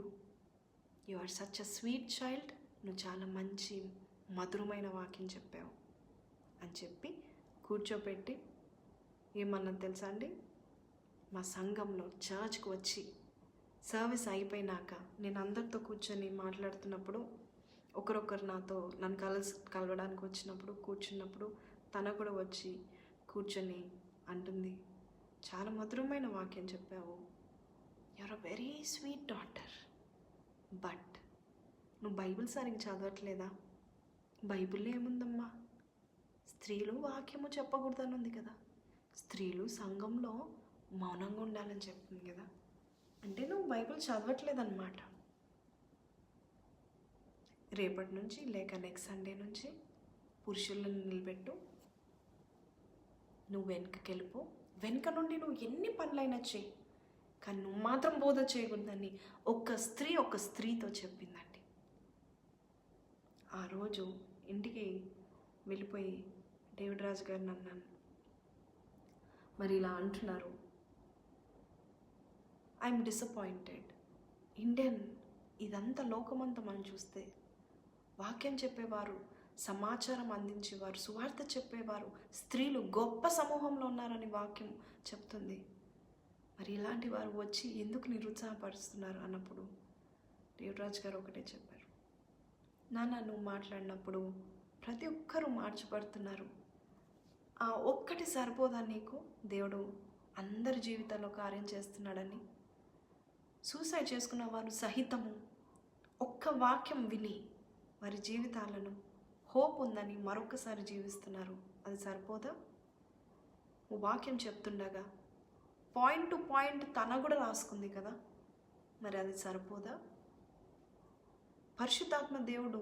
You are such a sweet child. నువ్వు చాలా మంచి మధురమైన వాక్యం చెప్పావు అని చెప్పి కూర్చోపెట్టి ఏమన్నది తెలుసా అండి? మా సంఘంలో చర్చ్కి వచ్చి సర్వీస్ అయిపోయినాక నేను అందరితో కూర్చొని మాట్లాడుతున్నప్పుడు, ఒకరొకరు నన్ను కలవడానికి వచ్చినప్పుడు కూర్చున్నప్పుడు తన కూడా వచ్చి కూర్చొని అంటుంది, చాలా మధురమైన వాక్యం చెప్పావు, you're a very sweet daughter. But నువ్వు బైబిల్ సరిగ్గా చదవట్లేదా? బైబిల్లో ఏముందమ్మా? స్త్రీలు వాక్యము చెప్పకూడదని ఉంది కదా, స్త్రీలు సంఘంలో మౌనంగా ఉండాలని చెప్తుంది కదా. అంటే నువ్వు బైబిల్ చదవట్లేదన్నమాట. రేపటి నుంచి లేక నెక్స్ట్ సండే నుంచి పురుషులను నిలబెట్టు, నువ్వు వెనుకకి వెళ్ళిపో, వెనుక నుండి నువ్వు ఎన్ని పనులైనా చేయి, కానీ నువ్వు మాత్రం బోధ చేయకూడదని ఒక స్త్రీతో చెప్పిందండి. ఆ రోజు ఇంటికి వెళ్ళిపోయి డేవిడ్ రాజు గారిని అన్నాను, మరి ఇలా అంటున్నారు, ఐఎమ్ డిసప్పాయింటెడ్. ఇండియన్ ఇదంతా లోకమంతా మనం చూస్తే వాక్యం చెప్పేవారు, సమాచారం అందించేవారు, సువార్త చెప్పేవారు స్త్రీలు గొప్ప సమూహంలో ఉన్నారని వాక్యం చెప్తుంది. మరి ఇలాంటి వారు వచ్చి ఎందుకు నిరుత్సాహపరుస్తున్నారు అన్నప్పుడు దేవరాజ్ గారు ఒకటే చెప్పారు, నాన్న నువ్వు మాట్లాడినప్పుడు ప్రతి ఒక్కరూ మార్చబడుతున్నారు, ఆ ఒక్కటి సరిపోదా నీకు? దేవుడు అందరి జీవితాల్లో కార్యం చేస్తున్నాడని. సూసైడ్ చేసుకున్న వారు సహితము ఒక్క వాక్యం విని వారి జీవితాలను హోప్ ఉందని మరొకసారి జీవిస్తున్నారు. అది సరిపోదా? వాక్యం చెప్తుండగా పాయింట్ టు పాయింట్ తన కూడా రాసుకుంది కదా, మరి అది సరిపోదా? పరిశుద్ధాత్మ దేవుడు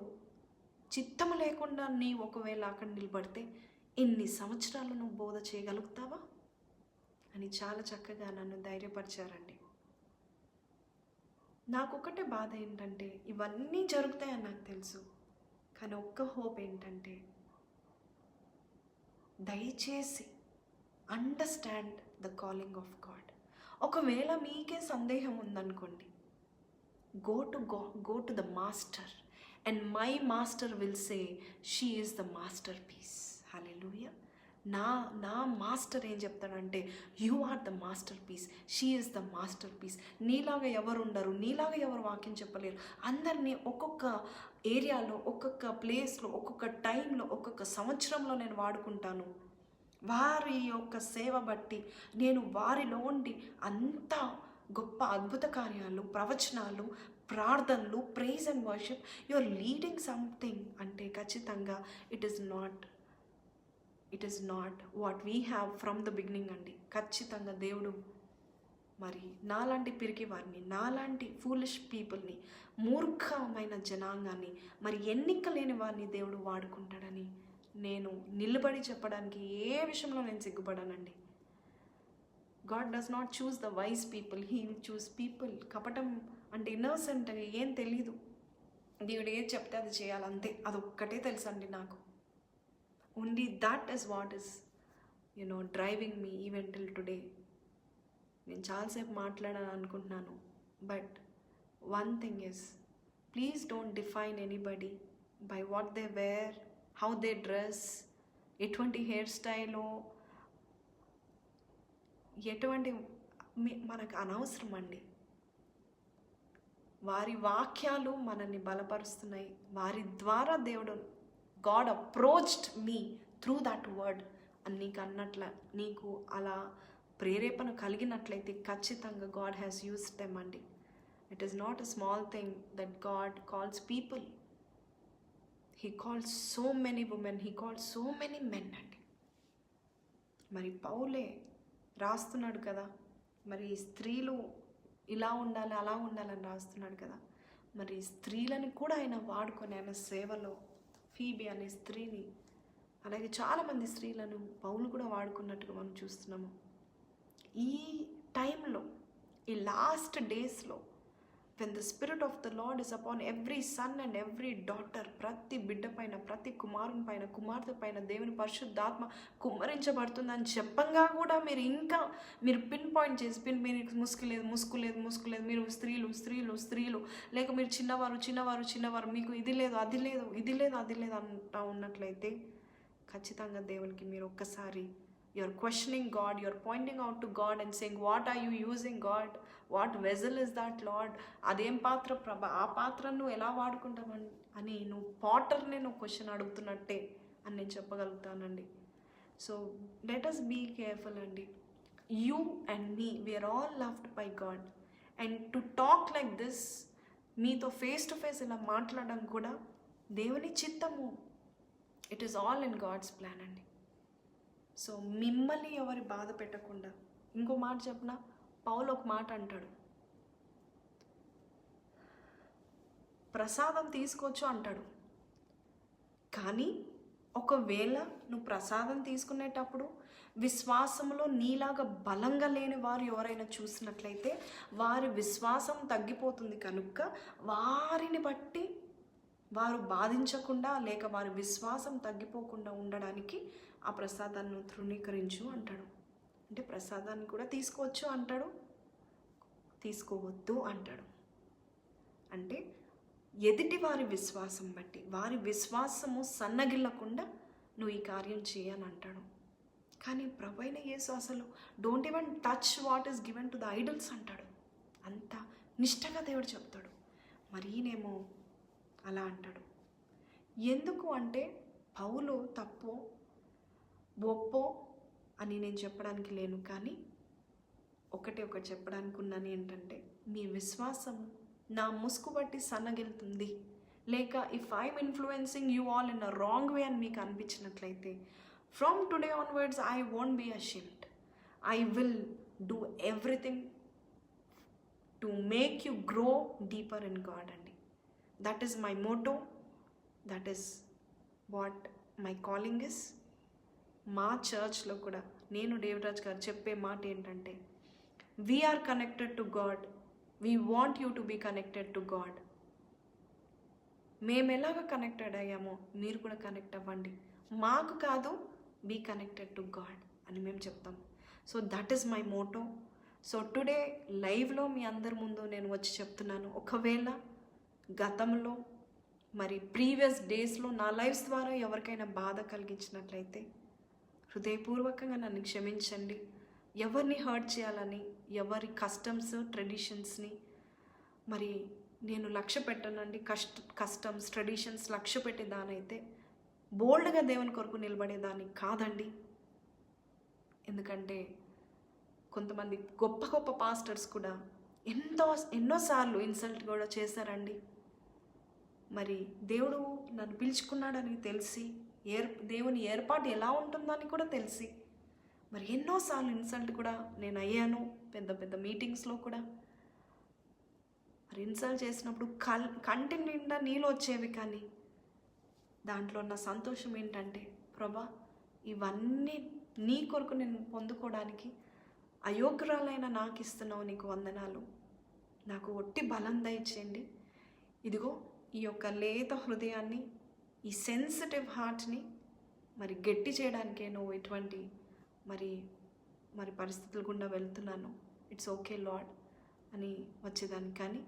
చిత్తము లేకుండా నీ ఒకవేళ అక్కడ నిలబడితే ఎన్ని సంవత్సరాలు నువ్వు బోధ చేయగలుగుతావా అని చాలా చక్కగా నన్ను ధైర్యపరిచారండి. నాకొకటే బాధ ఏంటంటే ఇవన్నీ జరుగుతాయని నాకు తెలుసు, కానీ ఒక్క హోప్ ఏంటంటే దయచేసి understand the calling of God. ఒకవేళ మీకే సందేహం ఉందనుకోండి, go to the master and my master will say she is the masterpiece. Hallelujah. నా మాస్టర్ ఏం చెప్తాడంటే you are the masterpiece, she is the masterpiece. నీలాగా ఎవరు ఉండరు, నీలాగా ఎవరు వాక్యం చెప్పలేరు. అందరినీ ఒక్కొక్క ఏరియాలో, ఒక్కొక్క ప్లేస్లో, ఒక్కొక్క టైంలో, ఒక్కొక్క సంవత్సరంలో నేను వాడుకుంటాను. వారి యొక్క సేవ బట్టి నేను వారిలో ఉండి అంత గొప్ప అద్భుత కార్యాలు, ప్రవచనాలు, ప్రార్థనలు, praise and worship, you are leading something అంటే ఖచ్చితంగా it is not what we have from the beginning అండి. ఖచ్చితంగా దేవుడు మరి నాలాంటి పిరికి వారిని, నాలాంటి ఫూలిష్ పీపుల్ని, మూర్ఖమైన జనాంగాన్ని, మరి ఎన్నిక లేని వారిని దేవుడు వాడుకుంటాడని నేను నిలబడి చెప్పడానికి ఏ విషయంలో నేను సిగ్గుపడానండి. God does not choose the wise people, he will choose people. కపటం అంటే ఇన్నోసెంట్ ఏం తెలీదు, దేవుడు ఏది చెప్తే అది చేయాలంతే, అదొక్కటే తెలుసండి నాకు. Only that is what is driving me even till today. నేను చాలాసేపు మాట్లాడాలని అనుకుంటున్నాను, but one thing is, please don't define anybody by what they were, how they dress, ఎటువంటి హెయిర్ స్టైలో, ఎటువంటి మనకు అనవసరం అండి. వారి వాక్యాలు మనల్ని బలపరుస్తున్నాయి. వారి ద్వారా దేవుడు God approached me through that word అని నీకు నీకు అలా ప్రేరేపణ కలిగినట్లయితే ఖచ్చితంగా గాడ్ హ్యాస్ యూస్డ్ దెమ్ అండి. It is not a small thing that God calls people. He calls so many women, he calls so many men అండి. మరి పౌలే రాస్తున్నాడు కదా, మరి స్త్రీలు ఇలా ఉండాలి, అలా ఉండాలని రాస్తున్నాడు కదా. మరి స్త్రీలను కూడా ఆయన వాడుకొని ఆయన సేవలో ఫీబీ అనే స్త్రీని, అలాగే చాలామంది స్త్రీలను పౌలు కూడా వాడుకున్నట్టుగా మనం చూస్తున్నాము. ఈ టైంలో, ఈ లాస్ట్ డేస్లో, when the spirit of the Lord is upon every son and every daughter, ప్రతి బిడ్డ పైన, ప్రతి కుమారుని పైన, కుమార్తె పైన దేవుని పరిశుద్ధాత్మ కుమ్మరించబడుతుందని చెప్పంగా కూడా మీరు పిన్ పాయింట్ చేసి మీరు ముసుగు లేదు, మీరు స్త్రీలు, లేక మీరు చిన్నవారు, మీకు ఇది లేదు అది లేదు అంటా ఉన్నట్లయితే ఖచ్చితంగా దేవునికి మీరు ఒక్కసారి you are questioning God, you are pointing out to God and saying, what are you using God? What vessel is that, Lord? అదేం పాత్ర ప్రభా, ఆ పాత్రను ఎలా వాడుకుంటామని అని నువ్వు పాటర్ని నువ్వు క్వశ్చన్ అడుగుతున్నట్టే అని నేను చెప్పగలుగుతానండి. So let us be careful అండి. You and me, we are all loved by God, and to talk like this, మీతో ఫేస్ టు ఫేస్ ఇలా మాట్లాడడం కూడా దేవుని చిత్తము. It is all in God's plan అండి. సో మిమ్మల్ని ఎవరి బాధ పెట్టకుండా, ఇంకో మాట చెప్పిన, పౌలు ఒక మాట అంటాడు, ప్రసాదం తీసుకోవచ్చు అంటాడు. కానీ ఒకవేళ నువ్వు ప్రసాదం తీసుకునేటప్పుడు విశ్వాసంలో నీలాగా బలంగా లేని వారు ఎవరైనా చూసినట్లయితే వారి విశ్వాసం తగ్గిపోతుంది. కనుక వారిని బట్టి వారు బాధించకుండా, లేక వారి విశ్వాసం తగ్గిపోకుండా ఉండడానికి ఆ ప్రసాదాన్ని తృణీకరించు అంటాడు. అంటే ప్రసాదాన్ని కూడా తీసుకోవచ్చు అంటాడు, తీసుకోవద్దు అంటాడు. అంటే ఎదుటి వారి విశ్వాసం బట్టి, వారి విశ్వాసము సన్నగిల్లకుండా నువ్వు ఈ కార్యం చేయని అంటాడు. కానీ ప్రభువైన యేసు అసలు don't even touch what is given to the idols అంటాడు. అంత నిష్టగా దేవుడు చెప్తాడు. మరి ఈయనేమో అలా అంటాడు. ఎందుకు అంటే పౌలు తప్పో ఒప్పో అని నేను చెప్పడానికి లేను, కానీ ఒకటి చెప్పడానికి ఉన్నాను ఏంటంటే, మీ విశ్వాసం నా ముసుగు బట్టి సన్నగిలుతుంది, లేక if I'm influencing you all in a wrong way అని మీకు అనిపించినట్లయితే, from today onwards I won't be ashamed. I will do everything to make you grow deeper in God అండి. That is my motto, that is what my calling is. మా చర్చ్లో కూడా నేను దేవరాజ్ గారు చెప్పే మాట ఏంటంటే, we're connected to God, we want you to be connected to God. మేము ఎలాగ కనెక్టెడ్ అయ్యామో మీరు కూడా కనెక్ట్ అవ్వండి, మాకు కాదు, బీ కనెక్టెడ్ టు గాడ్ అని మేము చెప్తాం. So that is my Moto. So today లైవ్లో మీ అందరి ముందు నేను వచ్చి చెప్తున్నాను. ఒకవేళ గతంలో మరి ప్రీవియస్ డేస్లో నా లైఫ్స్ ద్వారా ఎవరికైనా బాధ కలిగించినట్లయితే హృదయపూర్వకంగా నన్ను క్షమించండి. ఎవరిని హర్ట్ చేయాలని, ఎవరి కస్టమ్స్ ట్రెడిషన్స్ని మరి నేను లక్ష్య పెట్టానండి. కస్టమ్స్ ట్రెడిషన్స్ లక్ష్య పెట్టేదానైతే బోల్డ్గా దేవుని కొరకు నిలబడేదాన్ని కాదండి. ఎందుకంటే కొంతమంది గొప్ప గొప్ప పాస్టర్స్ కూడా ఎన్నోసార్లు ఇన్సల్ట్ కూడా చేశారండి. మరి దేవుడు నన్ను పిలుచుకున్నాడని తెలిసి, దేవుని ఏర్పాటు ఎలా ఉంటుందని కూడా తెలిసి మరి ఎన్నోసార్లు ఇన్సల్ట్ కూడా నేను అయ్యాను. పెద్ద పెద్ద మీటింగ్స్లో కూడా మరి ఇన్సల్ట్ చేసినప్పుడు కంటి నిండా నీళ్ళు వచ్చేవి, కానీ దాంట్లో ఉన్న సంతోషం ఏంటంటే, ప్రభా ఇవన్నీ నీ కొరకు నేను పొందుకోవడానికి అయోగ్యురాలైన నాకు ఇస్తున్నావు, నీకు వందనాలు, నాకు ఒట్టి బలం దయచేయండి. ఇదిగో ఈ యొక్క లేత హృదయాన్ని, ఈ సెన్సిటివ్ హార్ట్ని మరి గట్టి చేయడానికే నువ్వు ఇటువంటి మరి పరిస్థితుల గుండా వెళ్తున్నాను. ఇట్స్ ఓకే లార్డ్ అని వచ్చేదాన్ని. కానీ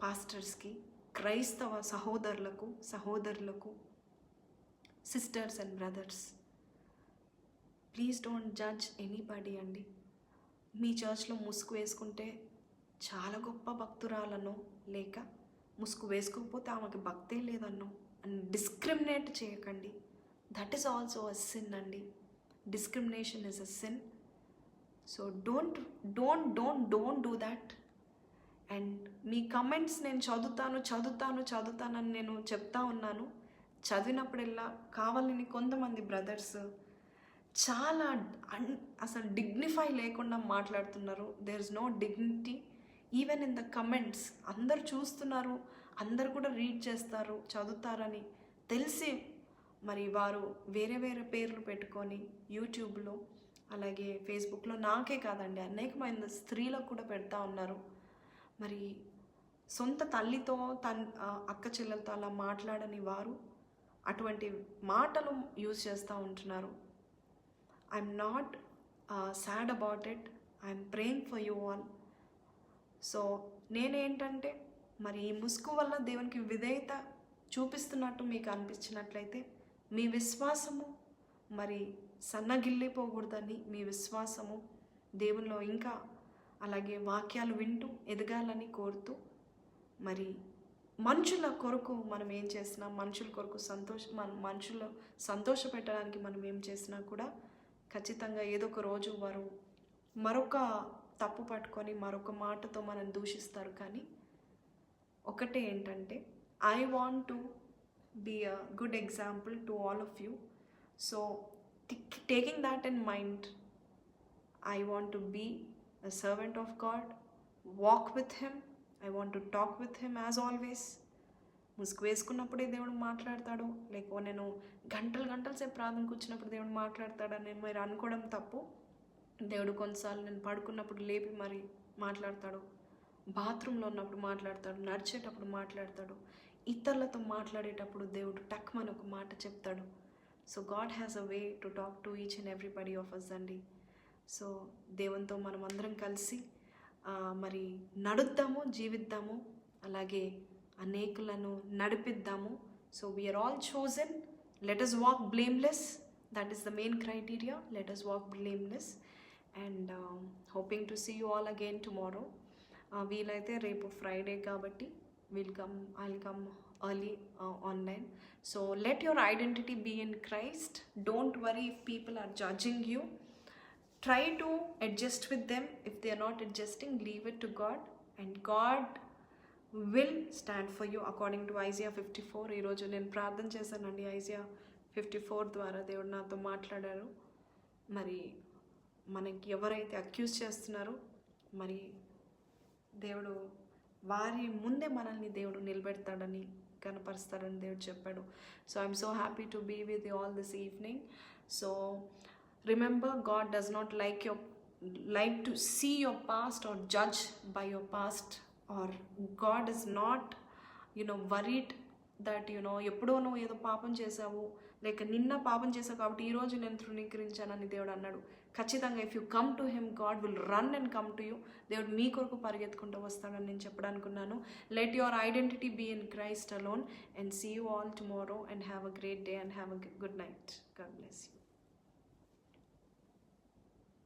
పాస్టర్స్కి, క్రైస్తవ సహోదరులకు sisters and brothers, please don't judge anybody అండి. మీ చర్చ్లో ముసుగు వేసుకుంటే చాలా గొప్ప భక్తురాలను, లేక ముసుగు వేసుకోకపోతే ఆమెకి భక్తే లేదన్నో అని డిస్క్రిమినేట్ చేయకండి. That is also a sin అండి. Discrimination is a sin. So don't do that. And మీ కమెంట్స్ నేను చదువుతానని నేను చెప్తా ఉన్నాను. చదివినప్పుడల్లా కావాలని కొంతమంది బ్రదర్స్ చాలా అసలు డిగ్నిఫై లేకుండా మాట్లాడుతున్నారు. There is no dignity even in the comments. అందరు చూస్తున్నారు, అందరు కూడా రీడ్ చేస్తారు, చదువుతారని తెలిసి మరి వారు వేరే వేరే పేర్లు పెట్టుకొని యూట్యూబ్లో అలాగే ఫేస్బుక్లో, నాకే కాదండి అనేకమైన స్త్రీలకు కూడా పెడతా ఉన్నారు. మరి సొంత తల్లితో అక్క చెల్లెలతో అలా మాట్లాడని వారు అటువంటి మాటలు యూజ్ చేస్తూ ఉంటున్నారు. I'm not sad about it, I'm praying for you all. So నేనేంటంటే మరి ఈ ముసుగు వల్ల దేవునికి విధేయత చూపిస్తున్నట్టు మీకు అనిపించినట్లయితే, మీ విశ్వాసము మరి సన్నగిల్లిపోకూడదని, మీ విశ్వాసము దేవునిలో ఇంకా అలాగే వాక్యాలు వింటూ ఎదగాలని కోరుతూ, మరి మనుషుల కొరకు మనం ఏం చేసినా, మనుషుల కొరకు మనుషులు సంతోషపెట్టడానికి మనం ఏం చేసినా కూడా ఖచ్చితంగా ఏదో ఒక రోజు వారు మరొక తప్పు పట్టుకొని మరొక మాటతో మనం దూషిస్తారు. కానీ ఒకటే ఏంటంటే, I want to be a good example to all of you. So taking that in mind, I want to be a servant of God, walk with him, I want to talk with him as always. ముసుగు వేసుకున్నప్పుడే దేవుడు మాట్లాడతాడు, లేక నేను గంటలు సేపు ప్రార్థనకు వచ్చినప్పుడు దేవుడు మాట్లాడతాడని నేను మరి అనుకోవడం తప్పు. దేవుడు కొన్నిసార్లు నేను పడుకున్నప్పుడు లేపి మరి మాట్లాడతాడు, బాత్రూంలో ఉన్నప్పుడు మాట్లాడతాడు, నడిచేటప్పుడు మాట్లాడతాడు, ఇతరులతో మాట్లాడేటప్పుడు దేవుడు టక్మని ఒక మాట చెప్తాడు. So God has a way to talk to each and everybody of us అండి. సో దేవునితో మనం అందరం కలిసి మరి నడుద్దాము, జీవిద్దాము, అలాగే అనేకులను నడిపిద్దాము. So we're all chosen, let us walk blameless. That is the main criteria. Let us walk blameless. And hoping to see you all again tomorrow. వీలైతే రేపు ఫ్రైడే కాబట్టి I'll come early online. So let your identity be in Christ. Don't worry if people are judging you. Try to adjust with them. If they are not adjusting, leave it to God, and God will stand for you according to Isaiah 54. ఈరోజు నేను ప్రార్థన చేశానండి. Isaiah 54 ద్వారా దేవుడు నాతో మాట్లాడారు. మరి మనకి ఎవరైతే అక్యూజ్ చేస్తున్నారో మరి దేవుడు వారి ముందే మనల్ని దేవుడు నిలబెడతాడని కనపరుస్తాడని దేవుడు చెప్పాడు. So I'm so happy to be with you all this evening. So remember, God does not like to see your past or judge by your past, or God is not worried that ఎప్పుడో నువ్వు ఏదో పాపం చేసావు, లేక నిన్న పాపం చేసావు కాబట్టి ఈరోజు నేను తృణీకరించానని దేవుడు అన్నాడు. ఖచ్చితంగా if you come to him, God will run and come to you. దేవుడు మీ కొరకు పరిగెత్తుకుంటూ వస్తాడని నేను చెప్పడానుకున్నాను. Let your identity be in Christ alone, and see you all tomorrow, and have a great day, and have a good night. God bless you.